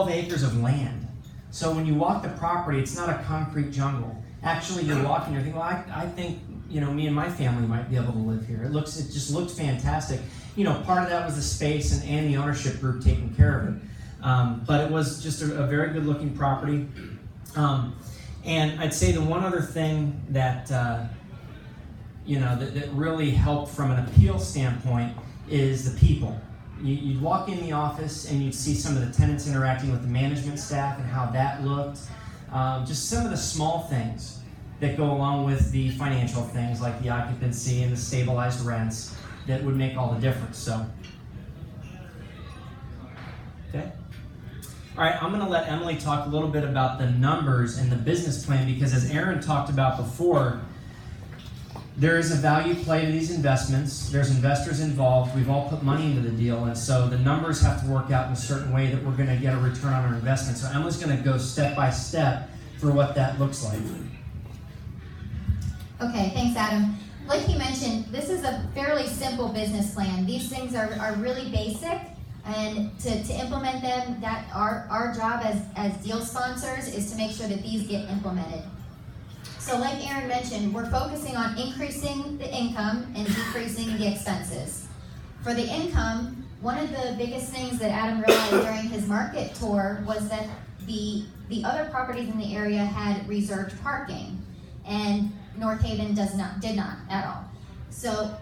acres of land. So when you walk the property, it's not a concrete jungle. Actually, you're walking, you're thinking, well, I think, me and my family might be able to live here. It just looked fantastic. Part of that was the space and the ownership group taking care of it. But it was just a very good-looking property. And I'd say the one other thing that, that really helped from an appeal standpoint is the people. You'd walk in the office and you'd see some of the tenants interacting with the management staff and how that looked. Just some of the small things that go along with the financial things like the occupancy and the stabilized rents that would make all the difference. So, okay. All right, I'm gonna let Emily talk a little bit about the numbers and the business plan because as Aaron talked about before, there is a value play to these investments. There's investors involved. We've all put money into the deal, and so the numbers have to work out in a certain way that we're going to get a return on our investment. So Emily's going to go step by step for what that looks like. Okay, thanks, Adam. Like he mentioned, this is a fairly simple business plan. These things are really basic, and to implement them, that our job as deal sponsors is to make sure that these get implemented. So like Aaron mentioned, we're focusing on increasing the income and decreasing the expenses. For the income, one of the biggest things that Adam realized during his market tour was that the other properties in the area had reserved parking. and North Haven did not at all. So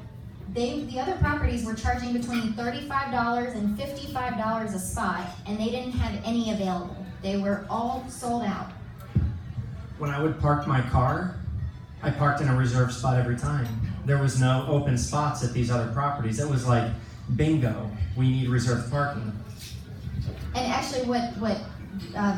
the other properties were charging between $35 and $55 a spot, and they didn't have any available. They were all sold out. When I would park my car, I parked in a reserved spot every time. There was no open spots at these other properties. It was like, bingo, we need reserved parking. And actually what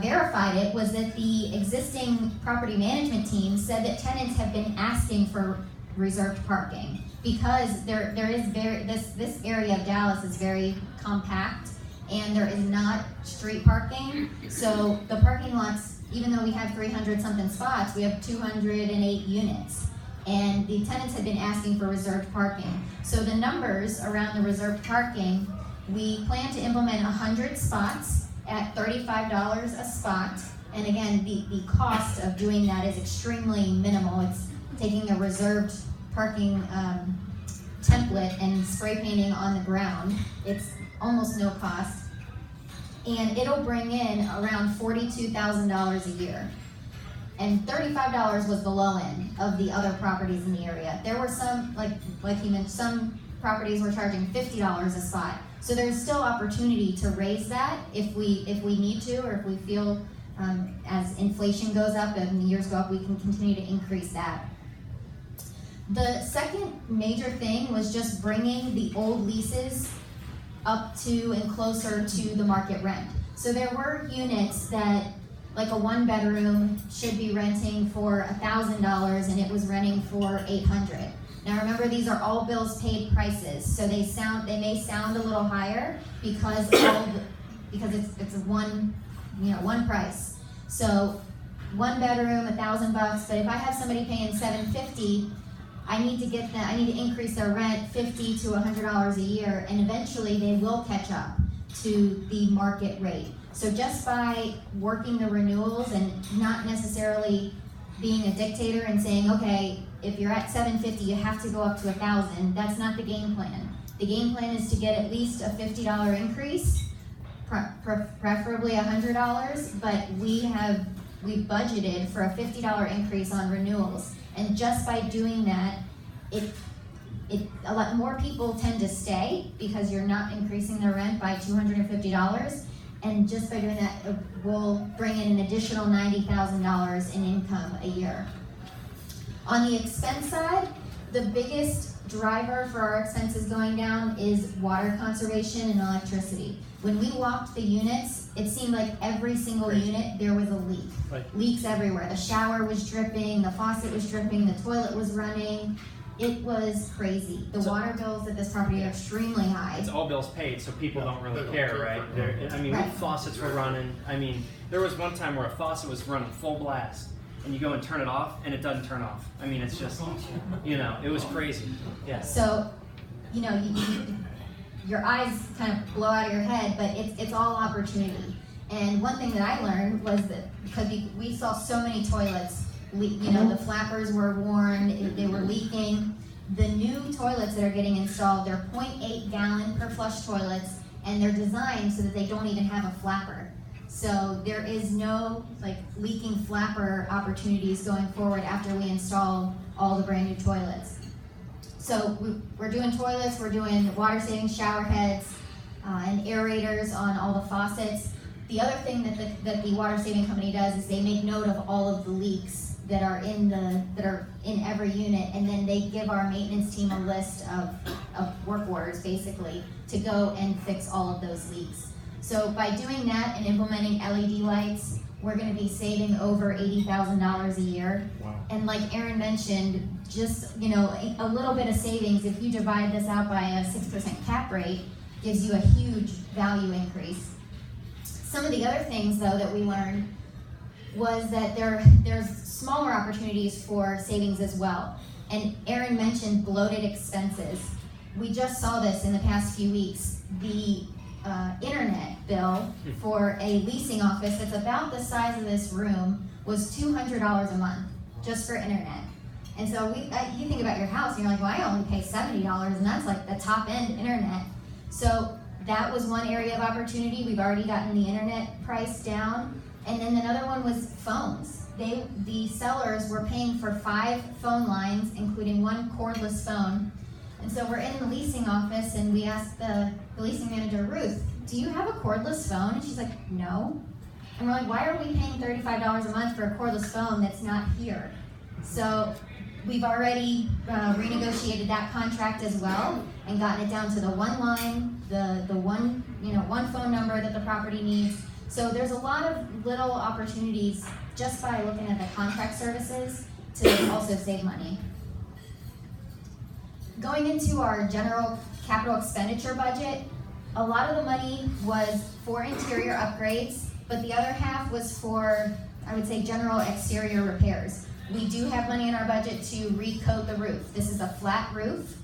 verified it was that the existing property management team said that tenants have been asking for reserved parking because there is this area of Dallas is very compact and there is not street parking. So the parking lots, even though we have 300 something spots, we have 208 units. And the tenants have been asking for reserved parking. So the numbers around the reserved parking, we plan to implement 100 spots at $35 a spot. And again, the cost of doing that is extremely minimal. It's taking a reserved parking template and spray painting on the ground. It's almost no cost. And it'll bring in around $42,000 a year. And $35 was the low end of the other properties in the area. There were some, like you mentioned, some properties were charging $50 a spot. So there's still opportunity to raise that if we need to, or if we feel as inflation goes up and the years go up, we can continue to increase that. The second major thing was just bringing the old leases up to and closer to the market rent. So there were units that, like a 1-bedroom, should be renting for $1,000 and it was renting for $800. Now remember, these are all bills paid prices, so they may sound a little higher because it's one price. So 1 bedroom, $1,000, but if I have somebody paying $750, I need to increase their rent $50 to $100 a year, and eventually they will catch up to the market rate. So just by working the renewals and not necessarily being a dictator and saying, okay, if you're at $750, you have to go up to $1,000, that's not the game plan. The game plan is to get at least a $50 increase, preferably $100, but we budgeted for a $50 increase on renewals. And just by doing that, a lot more people tend to stay because you're not increasing their rent by $250. And just by doing that, it will bring in an additional $90,000 in income a year. On the expense side, the biggest driver for our expenses going down is water conservation and electricity. When we walked the units, it seemed like every single unit there was a leak. Right. Leaks everywhere. The shower was dripping, the faucet was dripping, the toilet was running. It was crazy. The water bills at this property are extremely high. It's all bills paid, so people don't They really don't care, care. right? Right. Faucets were running. I mean, there was one time where a faucet was running full blast, and you go and turn it off, and it doesn't turn off. I mean, it's just, it was crazy. Yeah. So, your eyes kind of blow out of your head, but it's all opportunity. And one thing that I learned was that because we saw so many toilets, the flappers were worn, they were leaking. The new toilets that are getting installed, they're 0.8 gallon per flush toilets, and they're designed so that they don't even have a flapper. So there is no leaking flapper opportunities going forward after we install all the brand new toilets. So we're doing toilets, we're doing water saving shower heads and aerators on all the faucets. The other thing that the water saving company does is they make note of all of the leaks that are in every unit, and then they give our maintenance team a list of work orders basically to go and fix all of those leaks. So by doing that and implementing LED lights, we're going to be saving over $80,000 a year. Wow. And like Aaron mentioned, just a little bit of savings, if you divide this out by a 6% cap rate, gives you a huge value increase. Some of the other things though that we learned was that there's smaller opportunities for savings as well. And Aaron mentioned bloated expenses. We just saw this in the past few weeks. The internet bill for a leasing office that's about the size of this room was $200 a month just for internet. And so you think about your house and you're like, well, I only pay $70 and that's like the top end internet. So that was one area of opportunity. We've already gotten the internet price down. And then another one was phones. the sellers were paying for 5 phone lines, including 1 cordless phone. And so we're in the leasing office and we asked the leasing manager, Ruth, do you have a cordless phone? And she's like, no. And we're like, why are we paying $35 a month for a cordless phone that's not here? So we've already renegotiated that contract as well and gotten it down to the 1 line, the one, one phone number that the property needs. So there's a lot of little opportunities just by looking at the contract services to also save money. Going into our general capital expenditure budget, a lot of the money was for interior upgrades, but the other half was for, I would say, general exterior repairs. We do have money in our budget to recoat the roof. This is a flat roof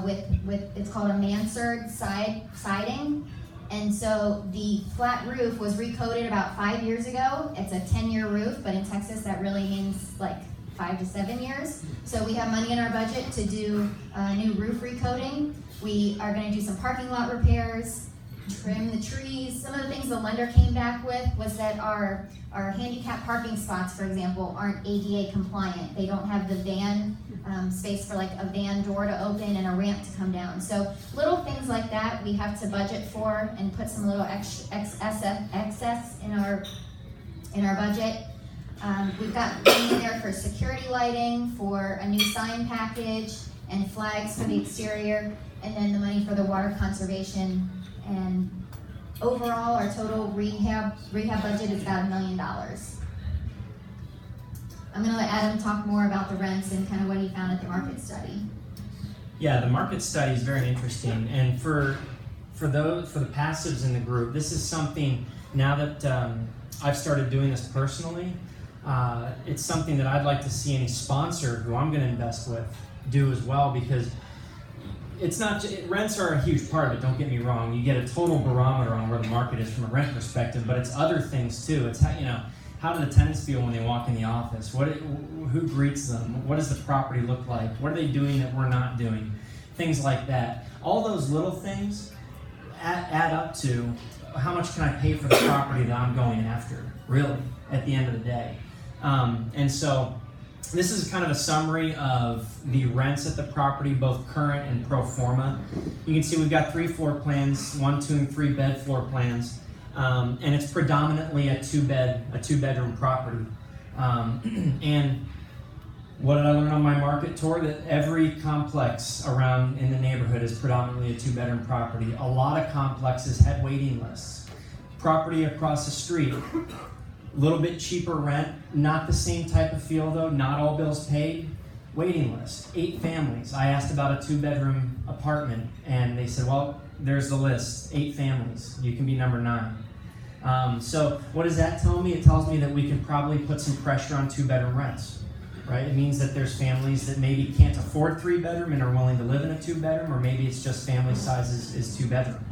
with it's called a mansard siding. And so the flat roof was recoated about 5 years ago. It's a 10-year roof, but in Texas that really means like 5 to 7 years. So we have money in our budget to do new roof recoating. We are going to do some parking lot repairs, trim the trees. Some of the things the lender came back with was that our handicap parking spots, for example, aren't ADA compliant. They don't have the van space for like a van door to open and a ramp to come down. So little things like that we have to budget for and put some little excess in our budget. We've got money in there for security lighting, for a new sign package, and flags for the exterior, and then the money for the water conservation. And overall, our total rehab budget is about $1 million. I'm going to let Adam talk more about the rents and kind of what he found at the market study. Yeah, the market study is very interesting, and for the passives in the group, this is something now that I've started doing this personally. It's something that I'd like to see any sponsor who I'm going to invest with do as well, because it's not rents are a huge part of it. Don't get me wrong. You get a total barometer on where the market is from a rent perspective, but it's other things too. It's how do the tenants feel when they walk in the office? Who greets them? What does the property look like? What are they doing that we're not doing? Things like that. All those little things add up to how much can I pay for the property that I'm going after, really, at the end of the day. And so this is kind of a summary of the rents at the property, both current and pro forma. You can see we've got 3 floor plans, 1, 2, and 3 bed floor plans. And it's predominantly a two bedroom property. And what did I learn on my market tour? That every complex around in the neighborhood is predominantly a 2-bedroom property. A lot of complexes had waiting lists. Property across the street, a little bit cheaper rent, not the same type of feel though, not all bills paid. Waiting list, 8 families. I asked about a 2-bedroom apartment and they said, well, there's the list, 8 families. You can be number 9. So what does that tell me? It tells me that we can probably put some pressure on 2-bedroom rents, right? It means that there's families that maybe can't afford 3-bedroom and are willing to live in a 2-bedroom, or maybe it's just family size is 2-bedroom.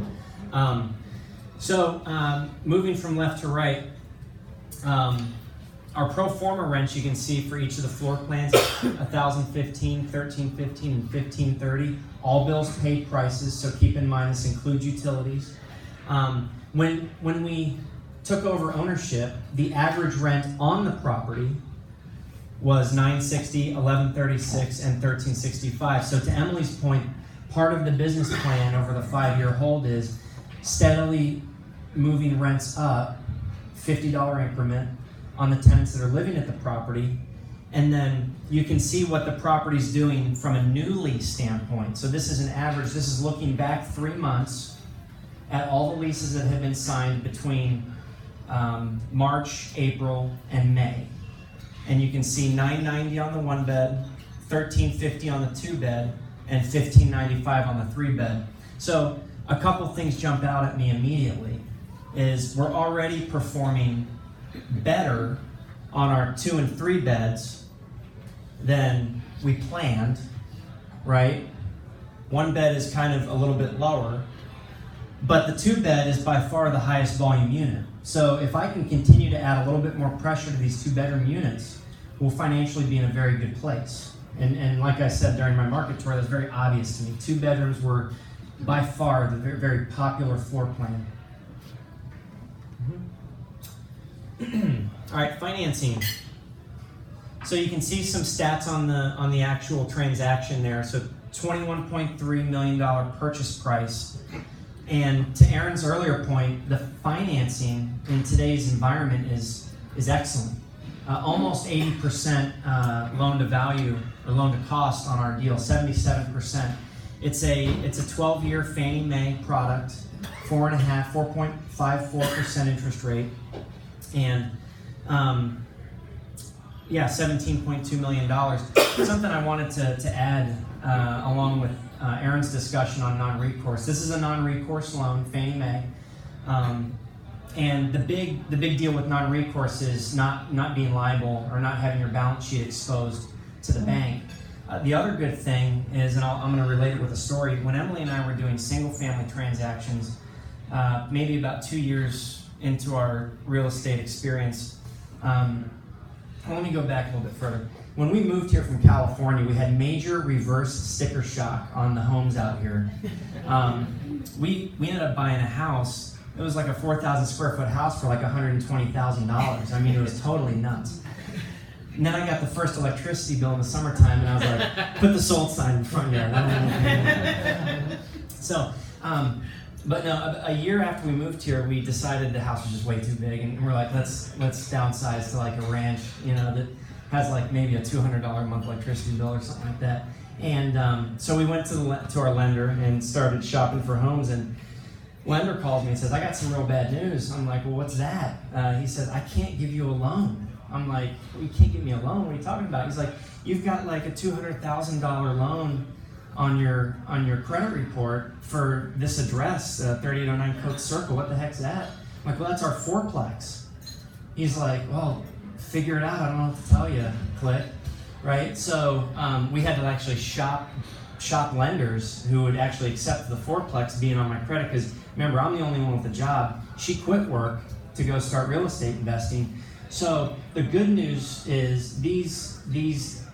Moving from left to right, our pro forma rents you can see for each of the floor plans, 1,015, 1,315, and 1,530. All bills paid prices, so keep in mind this includes utilities. When we took over ownership, the average rent on the property was $960, $1,136, and $1,365. So to Emily's point, part of the business plan over the 5-year hold is steadily moving rents up, $50 increment on the tenants that are living at the property. And then you can see what the property's doing from a new lease standpoint. So this is an average. This is looking back 3 months at all the leases that have been signed between March, April, and May. And you can see $990 on the 1-bed, $1,350 on the 2-bed, and $1,595 on the 3-bed. So a couple things jump out at me immediately is we're already performing better on our 2 and 3 beds than we planned, right? 1 bed is kind of a little bit lower, but the 2-bed is by far the highest volume unit. So if I can continue to add a little bit more pressure to these 2-bedroom units, we'll financially be in a very good place. And like I said during my market tour, that's very obvious to me. 2 bedrooms were by far the very, very popular floor plan. All right, financing. So you can see some stats on the actual transaction there. So $21.3 million purchase price. And to Aaron's earlier point, the financing in today's environment is excellent. Almost 80% loan to value or loan to cost on our deal, 77%. It's a 12-year Fannie Mae product, 4.54% interest rate, and $17.2 million. Something I wanted to add along with Aaron's discussion on non-recourse. This is a non-recourse loan, Fannie Mae, and the big deal with non-recourse is not being liable or not having your balance sheet exposed to the bank. The other good thing is, and I'm going to relate it with a story. When Emily and I were doing single-family transactions, maybe about 2 years into our real estate experience. Let me go back a little bit further. When we moved here from California, we had major reverse sticker shock on the homes out here. We ended up buying a house. It was like a 4,000 square foot house for like $120,000. I mean, it was totally nuts. And then I got the first electricity bill in the summertime, and I was like, put the sold sign in front yard. So, but no, a year after we moved here, we decided the house was just way too big, and we're like, let's downsize to like a ranch, that has like maybe a $200 a month electricity bill or something like that. And so we went to our lender and started shopping for homes, and lender calls me and says, I got some real bad news. I'm like, well, what's that? He says, I can't give you a loan. I'm like, you can't give me a loan? What are you talking about? He's like, you've got like a $200,000 loan on your credit report for this address, 3809 Coke Circle. What the heck's that? I'm like, well, that's our fourplex. He's like, well, figure it out. I don't know what to tell you, click. Right? So we had to actually shop lenders who would actually accept the fourplex being on my credit, because remember, I'm the only one with a job. She quit work to go start real estate investing. So the good news is these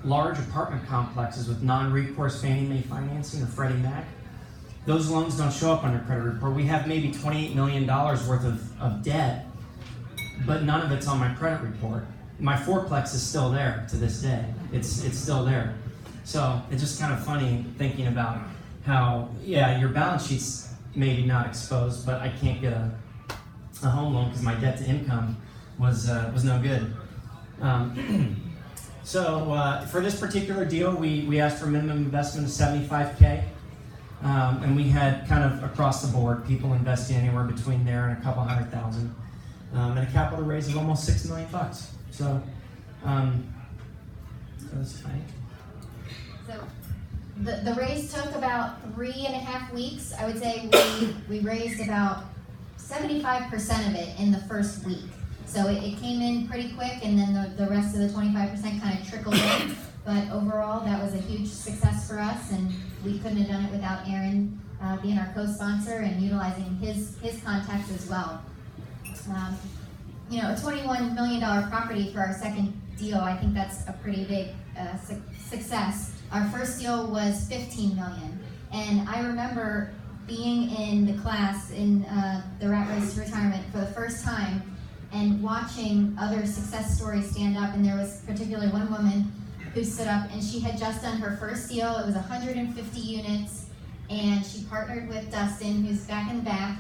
large apartment complexes with non-recourse Fannie Mae financing or Freddie Mac, those loans don't show up on your credit report. We have maybe $28 million worth of debt, but none of it's on my credit report. My fourplex is still there to this day. It's still there. So it's just kind of funny thinking about how, your balance sheet's maybe not exposed, but I can't get a home loan because my debt to income was no good. So for this particular deal, we asked for minimum investment of $75K, and we had kind of across the board people investing anywhere between there and a couple $100,000, and a capital raise of almost $6 million. So that's fine. So the raise took about 3.5 weeks. I would say we raised about 75% of it in the first week. So it came in pretty quick, and then the rest of the 25% kind of trickled in. But overall, that was a huge success for us, and we couldn't have done it without Aaron being our co-sponsor and utilizing his contacts as well. A $21 million property for our second deal, I think that's a pretty big success. Our first deal was $15 million, and I remember being in the class in the Rat Race to Retirement for the first time and watching other success stories stand up. And there was particularly one woman who stood up, and she had just done her first deal. It was 150 units, and she partnered with Dustin, who's back in the back.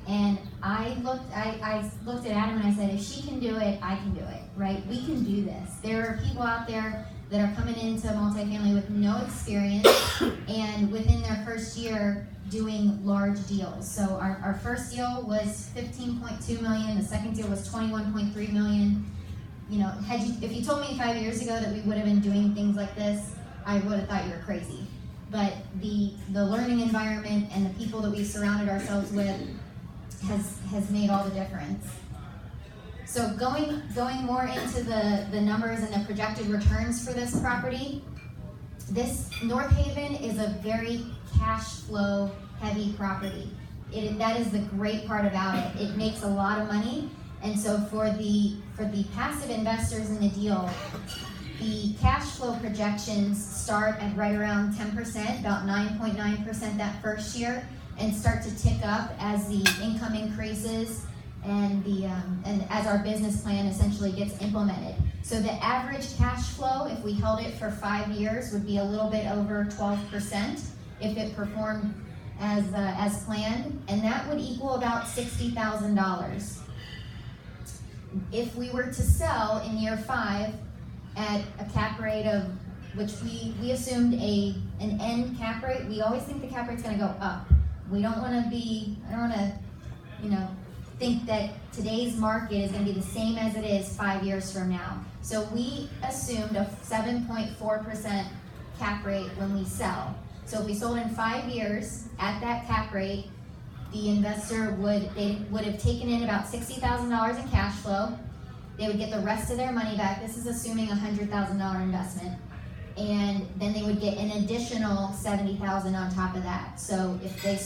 And I looked at Adam and I said, if she can do it, I can do it, right? We can do this. There are people out there that are coming into multifamily with no experience and within their first year doing large deals. So our first deal was $15.2 million. The second deal was $21.3 million. If you told me 5 years ago that we would have been doing things like this, I would have thought you were crazy. But the learning environment and the people that we've surrounded ourselves with has made all the difference. So going more into the numbers and the projected returns for this property, this North Haven is a very cash flow heavy property. That is the great part about it. It makes a lot of money, and so for the passive investors in the deal, the cash flow projections start at right around 10%, about 9.9% that first year, and start to tick up as the income increases and and as our business plan essentially gets implemented. So the average cash flow, if we held it for 5 years, would be a little bit over 12% if it performed as planned, and that would equal about $60,000. If we were to sell in year 5 at a cap rate of, which we assumed an end cap rate, we always think the cap rate's going to go up. We don't want to think that today's market is going to be the same as it is 5 years from now. So we assumed a 7.4% cap rate when we sell. So if we sold in 5 years at that cap rate, the investor would have taken in about $60,000 in cash flow. They would get the rest of their money back. This is assuming a $100,000 investment. And then they would get an additional $70,000 on top of that. So if they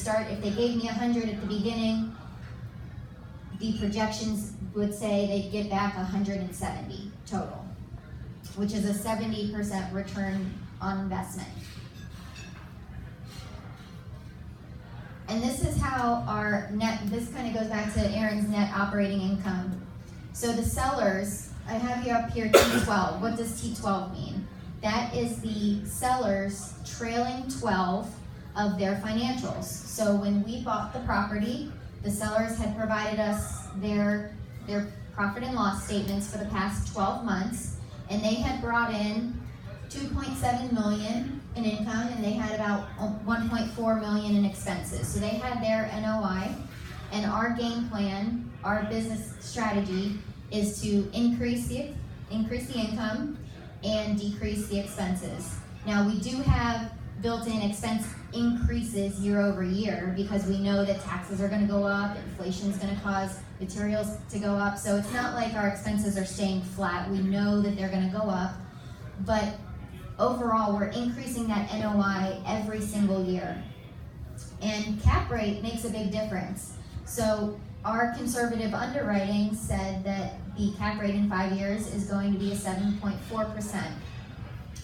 gave me 100 at the beginning, the projections would say they'd get back 170 total, which is a 70% return on investment. And this is how this kind of goes back to Aaron's net operating income. So the sellers, I have you up here T12. What does T12 mean? That is the seller's trailing 12 of their financials. So when we bought the property, the sellers had provided us their profit and loss statements for the past 12 months, and they had brought in $2.7 million in income, and they had about $1.4 million in expenses. So they had their NOI, and our game plan, our business strategy is to increase the income and decrease the expenses. Now we do have built-in expense increases year over year because we know that taxes are going to go up, inflation is going to cause materials to go up. So it's not like our expenses are staying flat. We know that they're going to go up, but overall we're increasing that NOI every single year. And cap rate makes a big difference. So our conservative underwriting said that the cap rate in 5 years is going to be a 7.4%.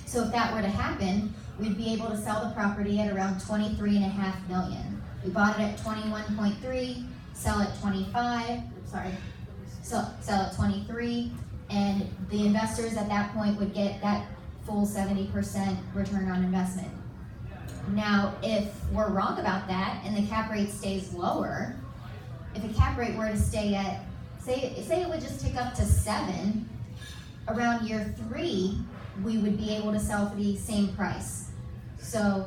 So if that were to happen, we'd be able to sell the property at around $23.5 million. We bought it at 21.3, sell at 25, sell at 23, and the investors at that point would get that full 70% return on investment. Now, if we're wrong about that and the cap rate stays lower, if a cap rate were to stay at, say it would just tick up to 7, around year 3, we would be able to sell for the same price. So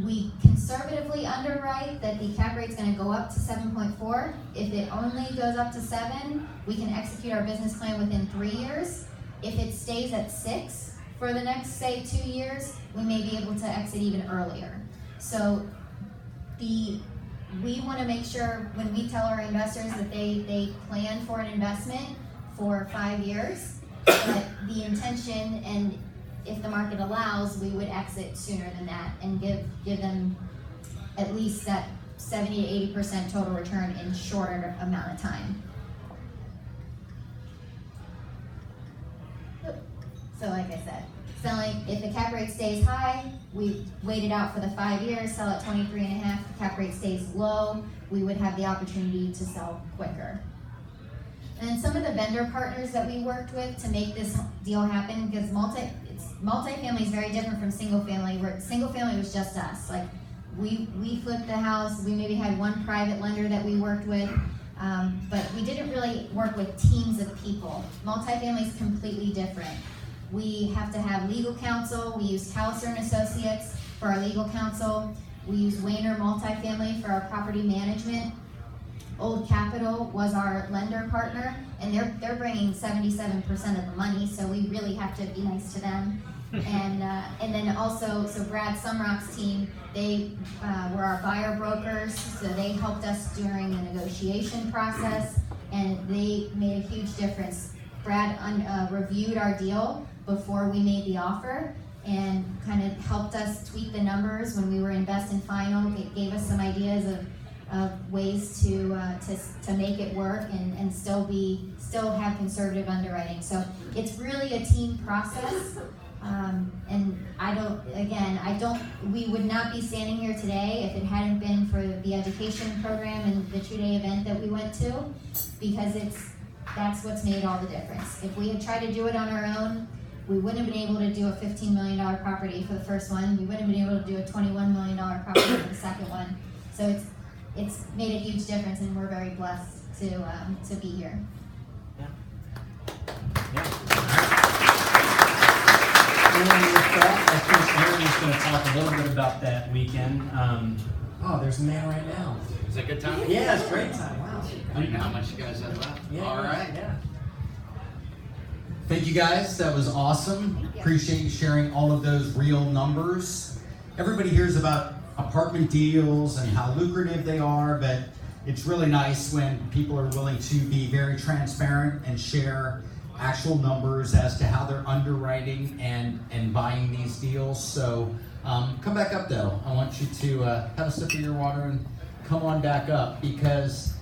we conservatively underwrite that the cap rate's going to go up to 7.4. If it only goes up to 7, we can execute our business plan within 3 years. If it stays at 6 for the next, say, 2 years, we may be able to exit even earlier. So we want to make sure when we tell our investors that they plan for an investment for 5 years, but the intention, and if the market allows, we would exit sooner than that and give them at least that 70 to 80% total return in shorter amount of time. So like I said, selling, if the cap rate stays high, we wait it out for the 5 years, sell at 23.5, the cap rate stays low, we would have the opportunity to sell quicker. And then some of the vendor partners that we worked with to make this deal happen, because multifamily is very different from single family, where single family was just us. Like we flipped the house, we maybe had one private lender that we worked with, but we didn't really work with teams of people. Multifamily is completely different. We have to have legal counsel. We use Calister & Associates for our legal counsel. We use Wayner Multifamily for our property management. Old Capital was our lender partner, and they're bringing 77% of the money, so we really have to be nice to them. And then also, so Brad Sumrock's team, they were our buyer brokers, so they helped us during the negotiation process, and they made a huge difference. Brad reviewed our deal before we made the offer and kind of helped us tweak the numbers when we were in best and final. It gave us some ideas of ways to make it work and still have conservative underwriting. So it's really a team process. And we would not be standing here today if it hadn't been for the education program and the 2-day event that we went to, because that's what's made all the difference. If we had tried to do it on our own, we wouldn't have been able to do a $15 million property for the first one. We wouldn't have been able to do a $21 million property for the second one. So it's made a huge difference, and we're very blessed to be here. And with that, I think Aaron is going to talk a little bit about that weekend. There's a man right now. Is that good time? Yeah, it's great time. Wow. I don't know how much you guys have left. Yeah, All right. Yeah. Thank you guys, that was awesome. Thank you. Appreciate you sharing all of those real numbers. Everybody hears about apartment deals and how lucrative they are, but it's really nice when people are willing to be very transparent and share actual numbers as to how they're underwriting and buying these deals. So come back up though. I want you to have a sip of your water and come on back up, because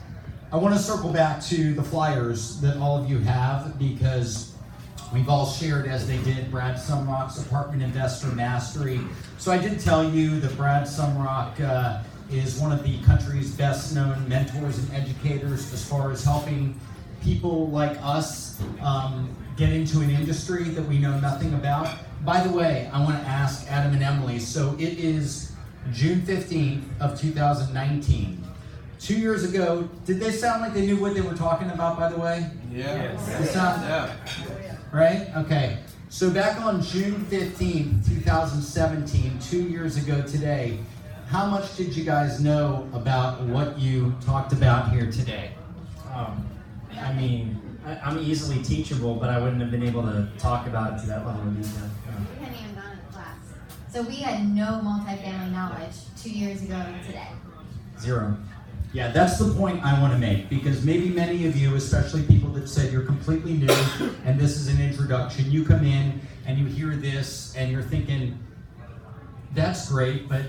I want to circle back to the flyers that all of you have, because we've all shared, as they did, Brad Sumrock's Apartment Investor Mastery. So I did tell you that Brad Sumrock is one of the country's best known mentors and educators as far as helping people like us get into an industry that we know nothing about. By the way, I want to ask Adam and Emily, so it is June 15th of 2019. 2 years ago, did they sound like they knew what they were talking about, by the way? Yeah. They sound, right? Okay. So back on June 15th, 2017, 2 years ago today, how much did you guys know about what you talked about here today? I mean, I'm easily teachable, but I wouldn't have been able to talk about it to that level of detail. We hadn't even gone to class. So we had no multifamily knowledge 2 years ago and today. Zero. Yeah, that's the point I want to make, because maybe many of you, especially people that said you're completely new and this is an introduction, you come in and you hear this and you're thinking, that's great, but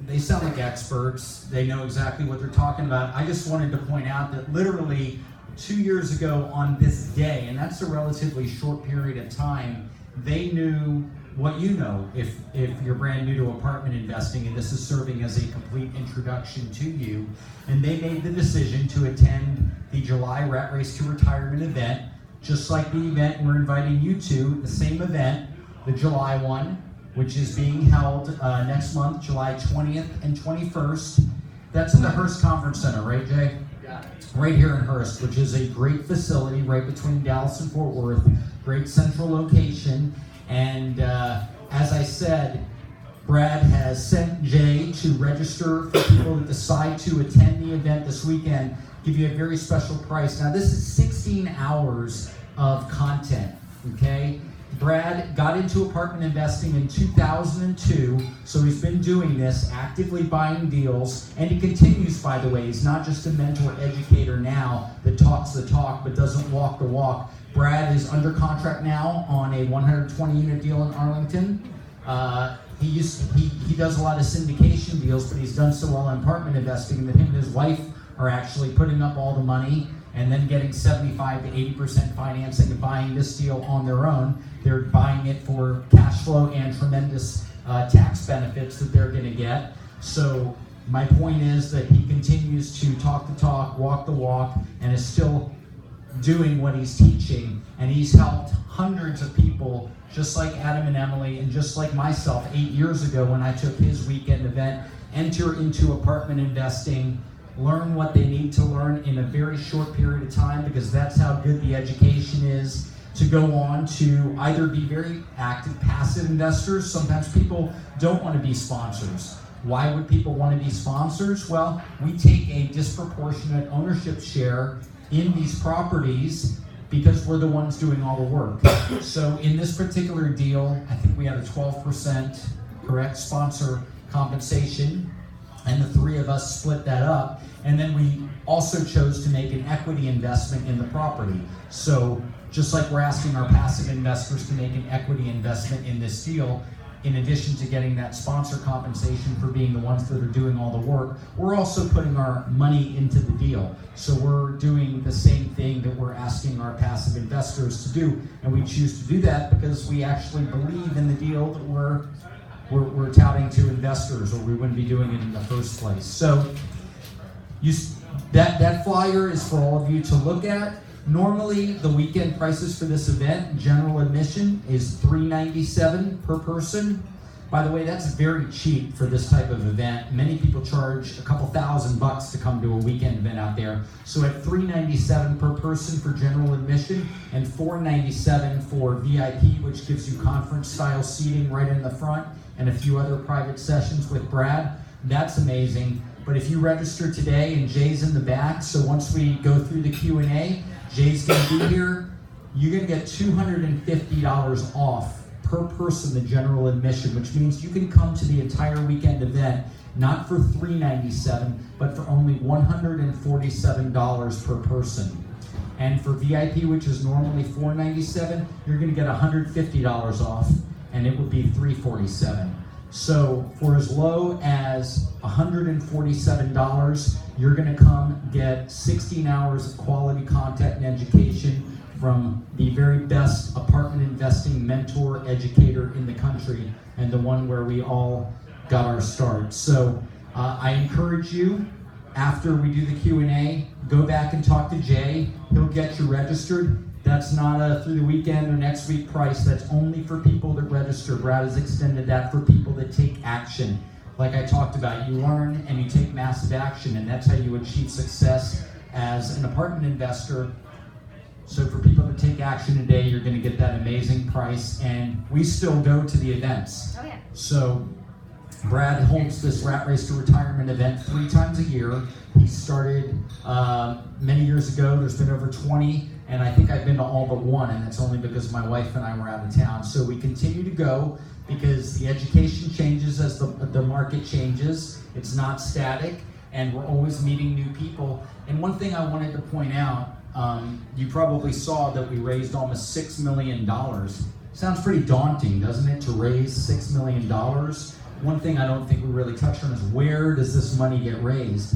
they sound like experts. They know exactly what they're talking about. I just wanted to point out that literally 2 years ago on this day, and that's a relatively short period of time, they knew what you know if you're brand new to apartment investing, and this is serving as a complete introduction to you. And they made the decision to attend the July Rat Race to Retirement event, just like the event we're inviting you to, the same event, the July one, which is being held next month, July 20th and 21st. That's in the Hearst Conference Center, right, Jay? Got it. Right here in Hearst, which is a great facility right between Dallas and Fort Worth, great central location. And as I said, Brad has sent Jay to register for people that decide to attend the event this weekend, give you a very special price. Now this is 16 hours of content, okay? Brad got into apartment investing in 2002, so he's been doing this, actively buying deals, and he continues, by the way. He's not just a mentor educator now that talks the talk but doesn't walk the walk. Brad is under contract now on a 120-unit deal in Arlington. He does a lot of syndication deals, but he's done so well in apartment investing that him and his wife are actually putting up all the money and then getting 75 to 80% financing and buying this deal on their own. They're buying it for cash flow and tremendous tax benefits that they're going to get. So my point is that he continues to talk the talk, walk the walk, and is still doing what he's teaching. And he's helped hundreds of people, just like Adam and Emily, and just like myself 8 years ago when I took his weekend event, enter into apartment investing, learn what they need to learn in a very short period of time, because that's how good the education is, to go on to either be very active passive investors. Sometimes people don't want to be sponsors. Why would people want to be sponsors? Well, we take a disproportionate ownership share in these properties because we're the ones doing all the work. So in this particular deal, I think we had a 12% correct sponsor compensation, and the three of us split that up. And then we also chose to make an equity investment in the property. So just like we're asking our passive investors to make an equity investment in this deal, in addition to getting that sponsor compensation for being the ones that are doing all the work, we're also putting our money into the deal. So we're doing the same thing that we're asking our passive investors to do, and we choose to do that because we actually believe in the deal that we're touting to investors, or we wouldn't be doing it in the first place. So that flyer is for all of you to look at. Normally, the weekend prices for this event, general admission, is $397 per person. By the way, that's very cheap for this type of event. Many people charge a couple $1,000 to come to a weekend event out there. So at $397 per person for general admission and $497 for VIP, which gives you conference-style seating right in the front and a few other private sessions with Brad, that's amazing. But if you register today, and Jay's in the back, so once we go through the Q&A, Jay's gonna be here, you're gonna get $250 off per person the general admission, which means you can come to the entire weekend event, not for $397, but for only $147 per person. And for VIP, which is normally $497, you're gonna get $150 off, and it would be $347. So for as low as $147, you're gonna come get 16 hours of quality content and education from the very best apartment investing mentor educator in the country, and the one where we all got our start. So I encourage you, after we do the Q&A, go back and talk to Jay. He'll get you registered. That's not a through the weekend or next week price. That's only for people that register. Brad has extended that for people that take action. Like I talked about, you learn and you take massive action, and that's how you achieve success as an apartment investor. So for people that take action today, you're going to get that amazing price, and we still go to the events. Oh yeah. So Brad holds this Rat Race to Retirement event 3 times a year. He started many years ago. There's been over 20, and I think I've been to all but 1, and that's only because my wife and I were out of town. So we continue to go because the education changes as the market changes. It's not static, and we're always meeting new people. And one thing I wanted to point out, you probably saw that we raised almost $6 million. Sounds pretty daunting, doesn't it, to raise $6 million? One thing I don't think we really touched on is, where does this money get raised?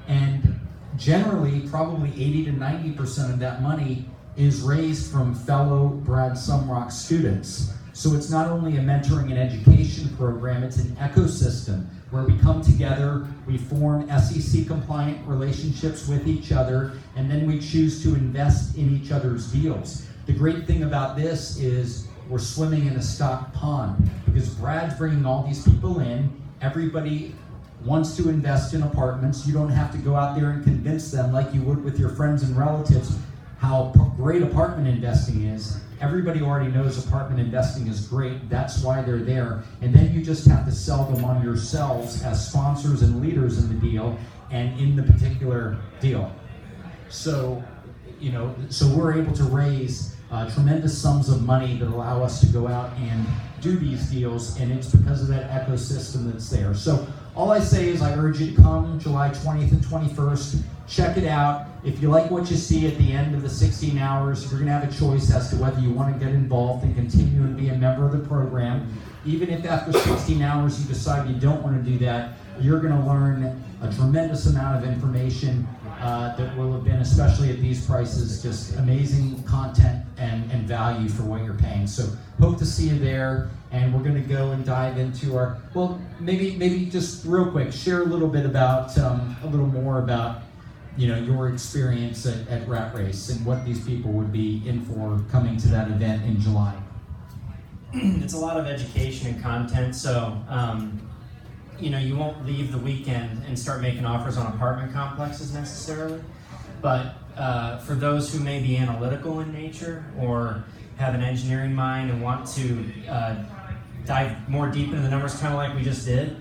And generally, probably 80 to 90% of that money is raised from fellow Brad Sumrock students. So it's not only a mentoring and education program, it's an ecosystem where we come together, we form SEC compliant relationships with each other, and then we choose to invest in each other's deals. The great thing about this is we're swimming in a stocked pond, because Brad's bringing all these people in. Everybody wants to invest in apartments. You don't have to go out there and convince them like you would with your friends and relatives how great apartment investing is. Everybody already knows apartment investing is great. That's why they're there. And then you just have to sell them on yourselves as sponsors and leaders in the deal and in the particular deal. So, so we're able to raise tremendous sums of money that allow us to go out and do these deals, and it's because of that ecosystem that's there. So all I say is I urge you to come July 20th and 21st. Check it out. If you like what you see at the end of the 16 hours, you're going to have a choice as to whether you want to get involved and continue and be a member of the program. Even if after 16 hours you decide you don't want to do that, you're going to learn a tremendous amount of information that will have been, especially at these prices, just amazing content and value for what you're paying. So hope to see you there, and we're going to go and dive into our, well, maybe just real quick, share a little bit about, a little more about, your experience at Rat Race and what these people would be in for coming to that event in July. It's a lot of education and content, so you won't leave the weekend and start making offers on apartment complexes necessarily, but for those who may be analytical in nature or have an engineering mind and want to dive more deep into the numbers, kind of like we just did,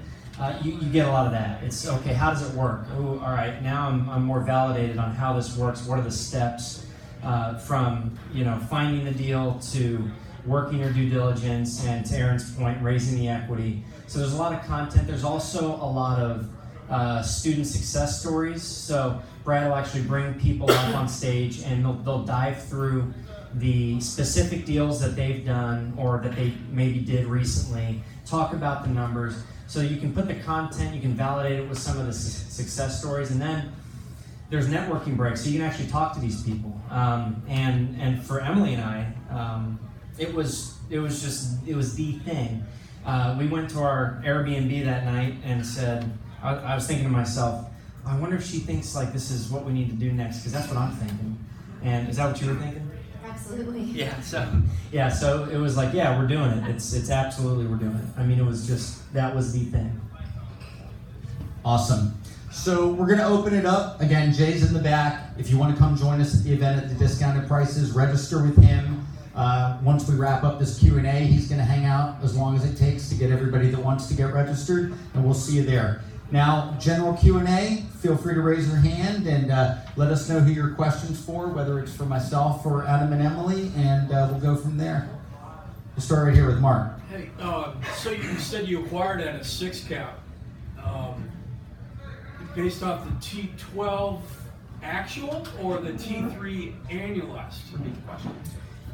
you get a lot of that. It's, okay, how does it work? Oh, all right, now I'm more validated on how this works. What are the steps from finding the deal to working your due diligence, and to Aaron's point, raising the equity. So there's a lot of content. There's also a lot of student success stories. So Brad will actually bring people up on stage, and they'll dive through the specific deals that they've done or that they maybe did recently, talk about the numbers. So you can put the content, you can validate it with some of the success stories, and then there's networking breaks, so you can actually talk to these people. And for Emily and I, it was the thing. We went to our Airbnb that night and said, I was thinking to myself, I wonder if she thinks like this is what we need to do next, because that's what I'm thinking. And is that what you were thinking? Absolutely. Yeah. So it was like, yeah, we're doing it. It's absolutely we're doing it. I mean, it was just that was the thing. Awesome. So we're going to open it up. Again, Jay's in the back. If you want to come join us at the event at the discounted prices, register with him. Once we wrap up this Q&A, he's going to hang out as long as it takes to get everybody that wants to get registered, and we'll see you there. Now, general Q&A, feel free to raise your hand and let us know who your question's for, whether it's for myself or Adam and Emily, and we'll go from there. We'll start right here with Mark. Hey, so you said you acquired at a 6 cap. Based off the T12 actual or the T3 annualized? Would be the question.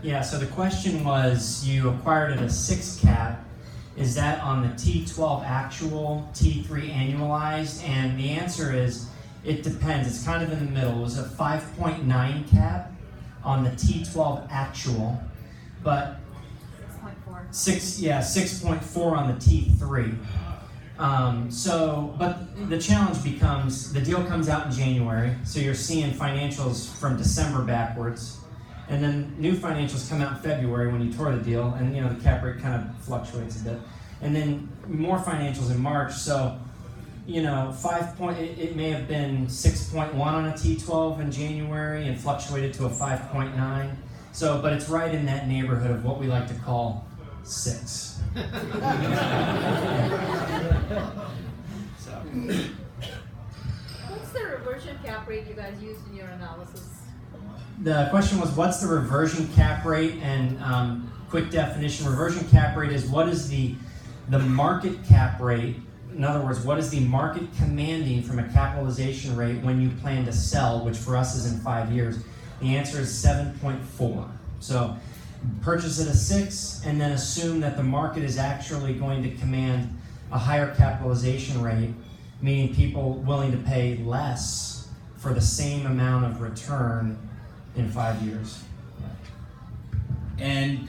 Yeah, so the question was, you acquired at a 6 cap. Is that on the T12 actual, T3 annualized? And the answer is, it depends. It's kind of in the middle. It was a 5.9 cap on the T12 actual, but 6.4 on the T3. But the challenge becomes, the deal comes out in January, so you're seeing financials from December backwards, and then new financials come out in February when you tore the deal, and the cap rate kind of fluctuates a bit, and then more financials in March. So, it may have been 6.1 on a T12 in January and fluctuated to a 5.9. So, but it's right in that neighborhood of what we like to call 6. What's the reversion cap rate you guys used in your analysis? The question was, what's the reversion cap rate? And quick definition, reversion cap rate is what is the market cap rate. In other words, what is the market commanding from a capitalization rate when you plan to sell, which for us is in 5 years? The answer is 7.4. So purchase at a 6 and then assume that the market is actually going to command a higher capitalization rate, meaning people willing to pay less for the same amount of return in 5 years. And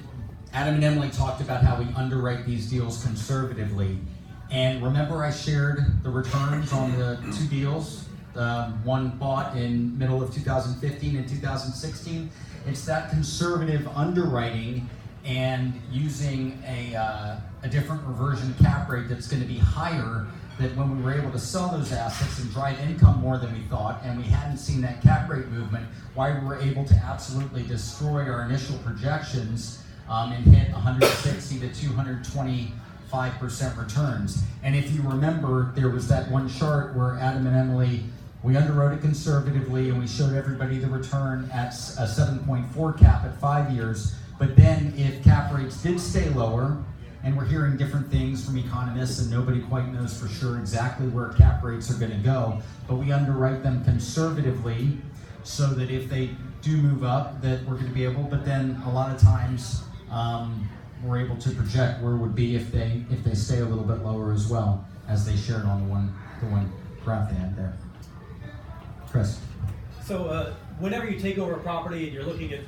Adam and Emily talked about how we underwrite these deals conservatively. And remember I shared the returns on the 2 deals, one bought in middle of 2015 and 2016. It's that conservative underwriting and using a different reversion cap rate that's going to be higher, that when we were able to sell those assets and drive income more than we thought, and we hadn't seen that cap rate movement, why we were able to absolutely destroy our initial projections and hit 160 to 225% returns. And if you remember, there was that one chart where Adam and Emily, we underwrote it conservatively and we showed everybody the return at a 7.4 cap at 5 years. But then if cap rates did stay lower, and we're hearing different things from economists and nobody quite knows for sure exactly where cap rates are going to go, but we underwrite them conservatively so that if they do move up, that we're going to be able, but then a lot of times we're able to project where it would be if they stay a little bit lower as well, as they shared on the one graph they had there. Chris. So whenever you take over a property and you're looking at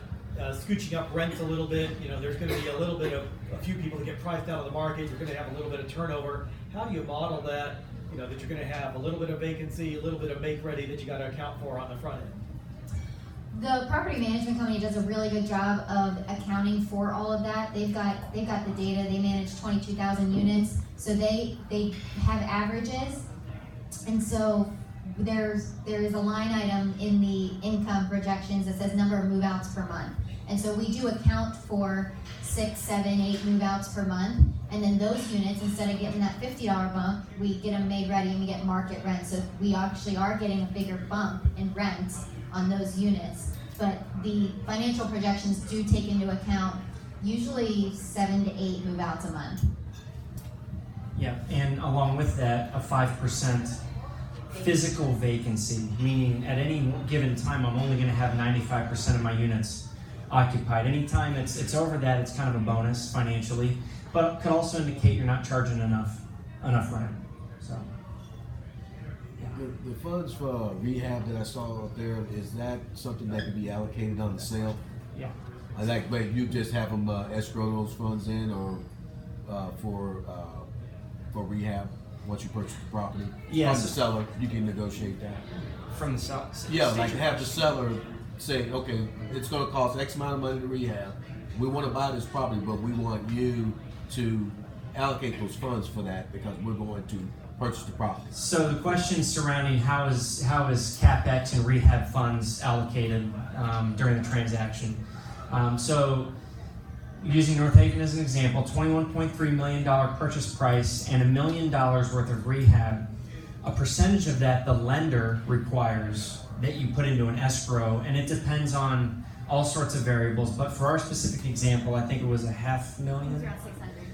scooching up rents a little bit, there's going to be a few people that get priced out of the market. You're going to have a little bit of turnover. How do you model that? That you're going to have a little bit of vacancy, a little bit of make ready that you got to account for on the front end. The property management company does a really good job of accounting for all of that. They've got the data. They manage 22,000 units, so they have averages, and so there is a line item in the income projections that says number of move-outs per month. And so we do account for 6, 7, 8 move-outs per month. And then those units, instead of getting that $50 bump, we get them made ready and we get market rent. So we actually are getting a bigger bump in rent on those units. But the financial projections do take into account usually 7 to 8 move-outs a month. Yeah, and along with that, a 5% physical vacancy, meaning at any given time I'm only going to have 95% of my units occupied. Anytime it's over that, it's kind of a bonus financially. but could also indicate you're not charging enough rent. So. The funds for rehab that I saw up there, is that something that can be allocated on the sale? Yeah. I like, but you just have them escrow those funds in, or for rehab once you purchase the property? Yes. From the seller, you can negotiate that. From the south. Yeah, like have the seller say, okay, it's going to cost X amount of money to rehab. We want to buy this property, but we want you to allocate those funds for that because we're going to purchase the property. So the question surrounding how is CapEx and rehab funds allocated during the transaction. So using North Haven as an example, $21.3 million purchase price and $1 million worth of rehab. A percentage of that the lender requires that you put into an escrow, and it depends on all sorts of variables. But for our specific example, I think it was $500,000. Around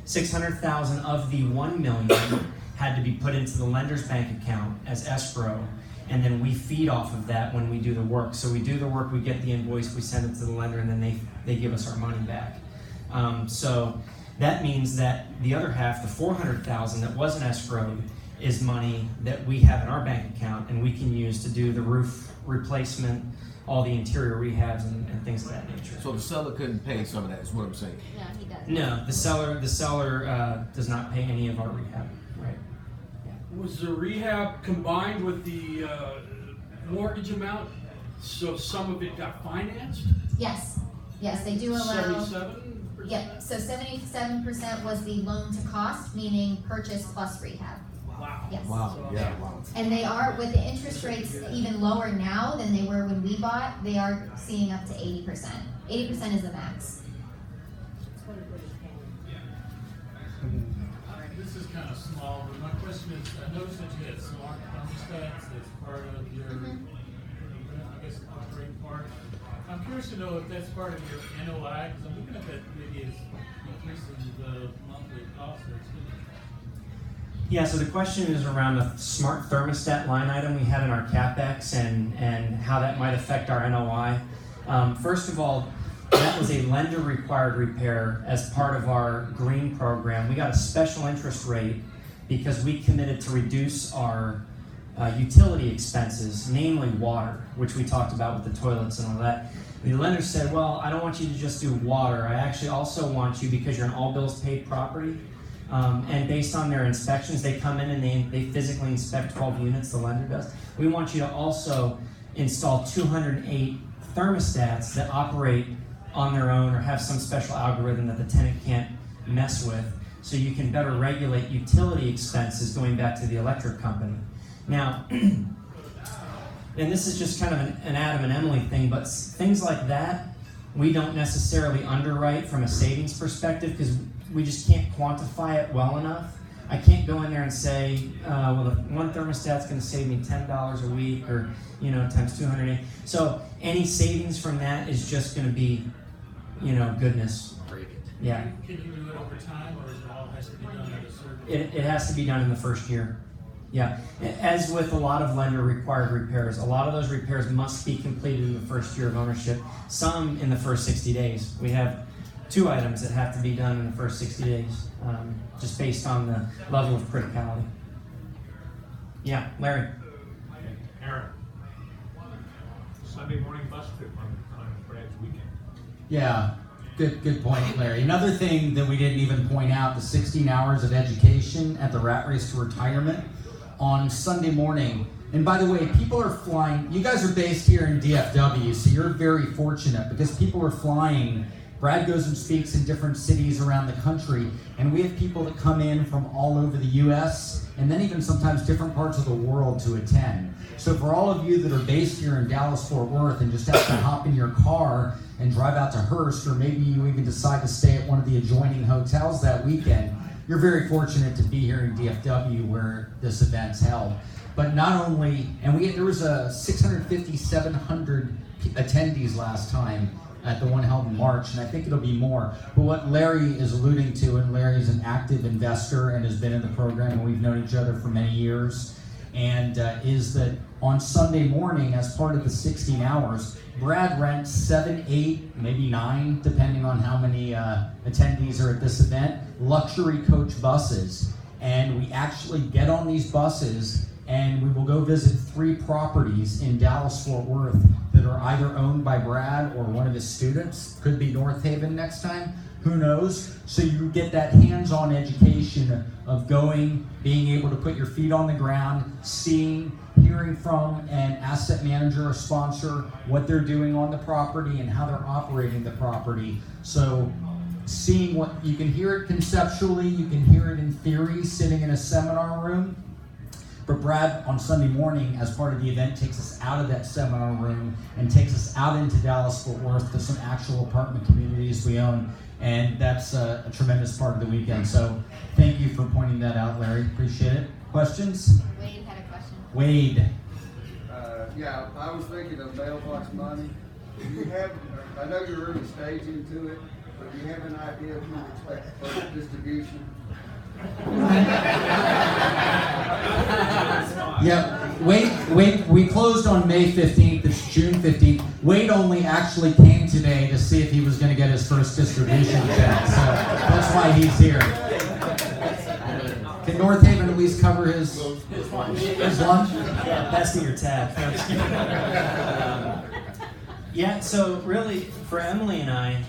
600,000 of the 1 million had to be put into the lender's bank account as escrow, and then we feed off of that when we do the work. So we do the work, we get the invoice, we send it to the lender, and then they give us our money back. So that means that the other half, the 400,000 that wasn't escrowed, is money that we have in our bank account and we can use to do the roof replacement, all the interior rehabs and things of that nature. So the seller couldn't pay some of that, is what I'm saying. No, he doesn't. No, the seller does not pay any of our rehab. Right. Was the rehab combined with the mortgage amount, so some of it got financed? Yes, they do allow. 77%? Yep, so 77% was the loan to cost, meaning purchase plus rehab. Wow. Yes. Wow, yeah, wow. And they are, with the interest rates even lower now than they were when we bought, they are seeing up to 80%. 80% is the max. This is kind of small, but my question is, I noticed that you had smart thermostats as part of your, I guess, operating part. I'm curious to know if that's part of your NOI, because I'm looking at that maybe as increasing the monthly cost or expenditure. Yeah, so the question is around the smart thermostat line item we had in our CapEx and how that might affect our NOI. First of all, that was a lender required repair as part of our green program. We got a special interest rate because we committed to reduce our utility expenses, namely water, which we talked about with the toilets and all that. The lender said, well, I don't want you to just do water. I actually also want you, because you're an all bills paid property, and based on their inspections, they come in and they physically inspect 12 units, the lender does. We want you to also install 208 thermostats that operate on their own or have some special algorithm that the tenant can't mess with, so you can better regulate utility expenses going back to the electric company. Now, and this is just kind of an Adam and Emily thing, but things like that, we don't necessarily underwrite from a savings perspective because we just can't quantify it well enough. I can't go in there and say, well, the one thermostat's going to save me $10 a week, or times 208. So any savings from that is just going to be, goodness. Yeah. Can you do it over time, or is it all has to be done at a certain? It has to be done in the first year. Yeah. As with a lot of lender required repairs, a lot of those repairs must be completed in the first year of ownership. Some in the first 60 days. We have 2 items that have to be done in the first 60 days, just based on the level of criticality. Yeah, Larry. Aaron, Sunday morning bus trip on Brad's weekend. Yeah, good point, Larry. Another thing that we didn't even point out, the 16 hours of education at the Rat Race to Retirement on Sunday morning. And by the way, people are flying. You guys are based here in DFW, so you're very fortunate because people are flying. Brad goes and speaks in different cities around the country, and we have people that come in from all over the U.S. and then even sometimes different parts of the world to attend. So for all of you that are based here in Dallas-Fort Worth and just have to hop in your car and drive out to Hearst, or maybe you even decide to stay at one of the adjoining hotels that weekend, you're very fortunate to be here in DFW where this event's held. But not only, and there was a 650, 700 attendees last time at the one held in March, and I think it'll be more. But what Larry is alluding to, and Larry's an active investor and has been in the program, and we've known each other for many years, and is that on Sunday morning, as part of the 16 hours, Brad rents 7, 8, maybe 9, depending on how many attendees are at this event, luxury coach buses. And we actually get on these buses and we will go visit 3 properties in Dallas-Fort Worth that are either owned by Brad or one of his students. Could be North Haven next time, who knows? So you get that hands-on education of going, being able to put your feet on the ground, seeing, hearing from an asset manager or sponsor what they're doing on the property and how they're operating the property. So seeing what, you can hear it conceptually, you can hear it in theory, sitting in a seminar room. But Brad, on Sunday morning, as part of the event, takes us out of that seminar room and takes us out into Dallas-Fort Worth to some actual apartment communities we own. And that's a tremendous part of the weekend. So thank you for pointing that out, Larry. Appreciate it. Questions? Wade had a question. Wade. Yeah, I was thinking of mailbox money. Do you have, I know you're early stage into it, but do you have an idea of who you expect first distribution? Yeah, Wade, we closed on May 15th, it's June 15th. Wade only actually came today to see if he was going to get his first distribution check, so that's why he's here. Can North Haven at least cover his lunch? Yeah, pass me your tab. Yeah, so really, for Emily and I,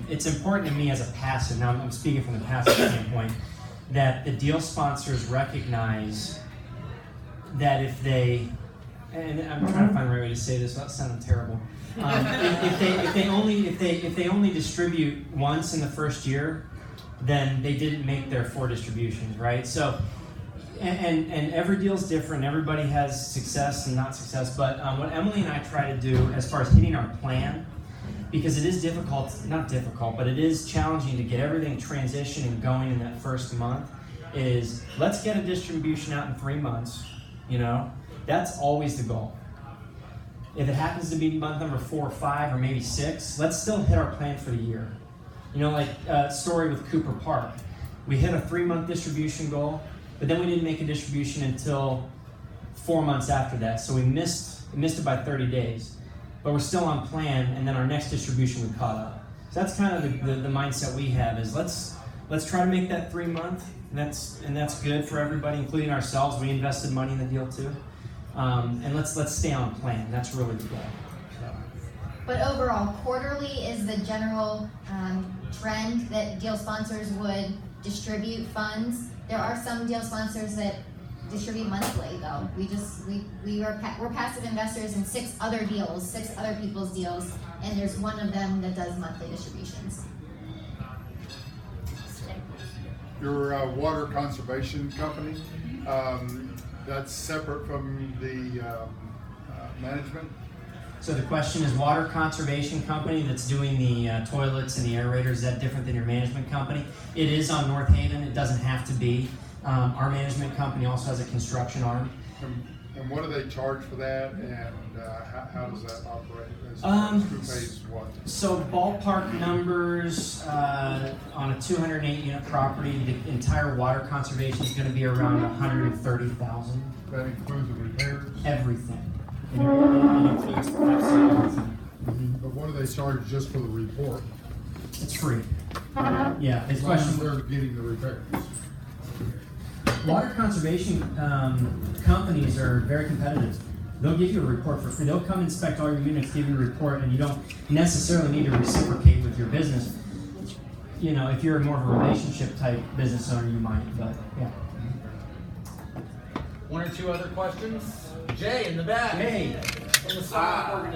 it's important to me as a passive, now I'm speaking from the passive standpoint, that the deal sponsors recognize that if they, and I'm trying to find the right way to say this without sounding terrible, if they only distribute once in the first year, then they didn't make their 4 distributions, right? So, and every deal's different. Everybody has success and not success. But what Emily and I try to do as far as hitting our plan, because it is difficult, not difficult, but it is challenging to get everything transitioned and going in that first month, is let's get a distribution out in 3 months, you know? That's always the goal. If it happens to be month number 4 or 5 or maybe 6, let's still hit our plan for the year. You know, like story with Cooper Park. We hit a 3-month distribution goal, but then we didn't make a distribution until 4 months after that. So we missed it by 30 days. But we're still on plan, and then our next distribution we caught up. So that's kind of the mindset we have, is let's try to make that 3 month, and that's good for everybody, including ourselves. We invested money in the deal too. And let's stay on plan. That's really the goal. But overall, quarterly is the general trend that deal sponsors would distribute funds. There are some deal sponsors that distribute monthly, though. We're passive investors in 6 other deals, 6 other people's deals, and there's one of them that does monthly distributions. Your water conservation company, that's separate from the management? So the question is, water conservation company that's doing the toilets and the aerators, is that different than your management company? It is on North Haven. It doesn't have to be. Our management company also has a construction arm. And what do they charge for that, and how does that operate? As far as who pays what? So ballpark numbers on a 208-unit property, the entire water conservation is going to be around $130,000. That includes the repairs? Everything. It includes absolutely everything. But what do they charge just for the report? It's free. Yeah. As long as they're getting the repairs. Water conservation companies are very competitive. They'll give you a report for free. They'll come inspect all your units, give you a report, and you don't necessarily need to reciprocate with your business. You know, if you're more of a relationship type business owner, you might, but yeah. 1 or 2 other questions? Jay in the back. Hey. From the side.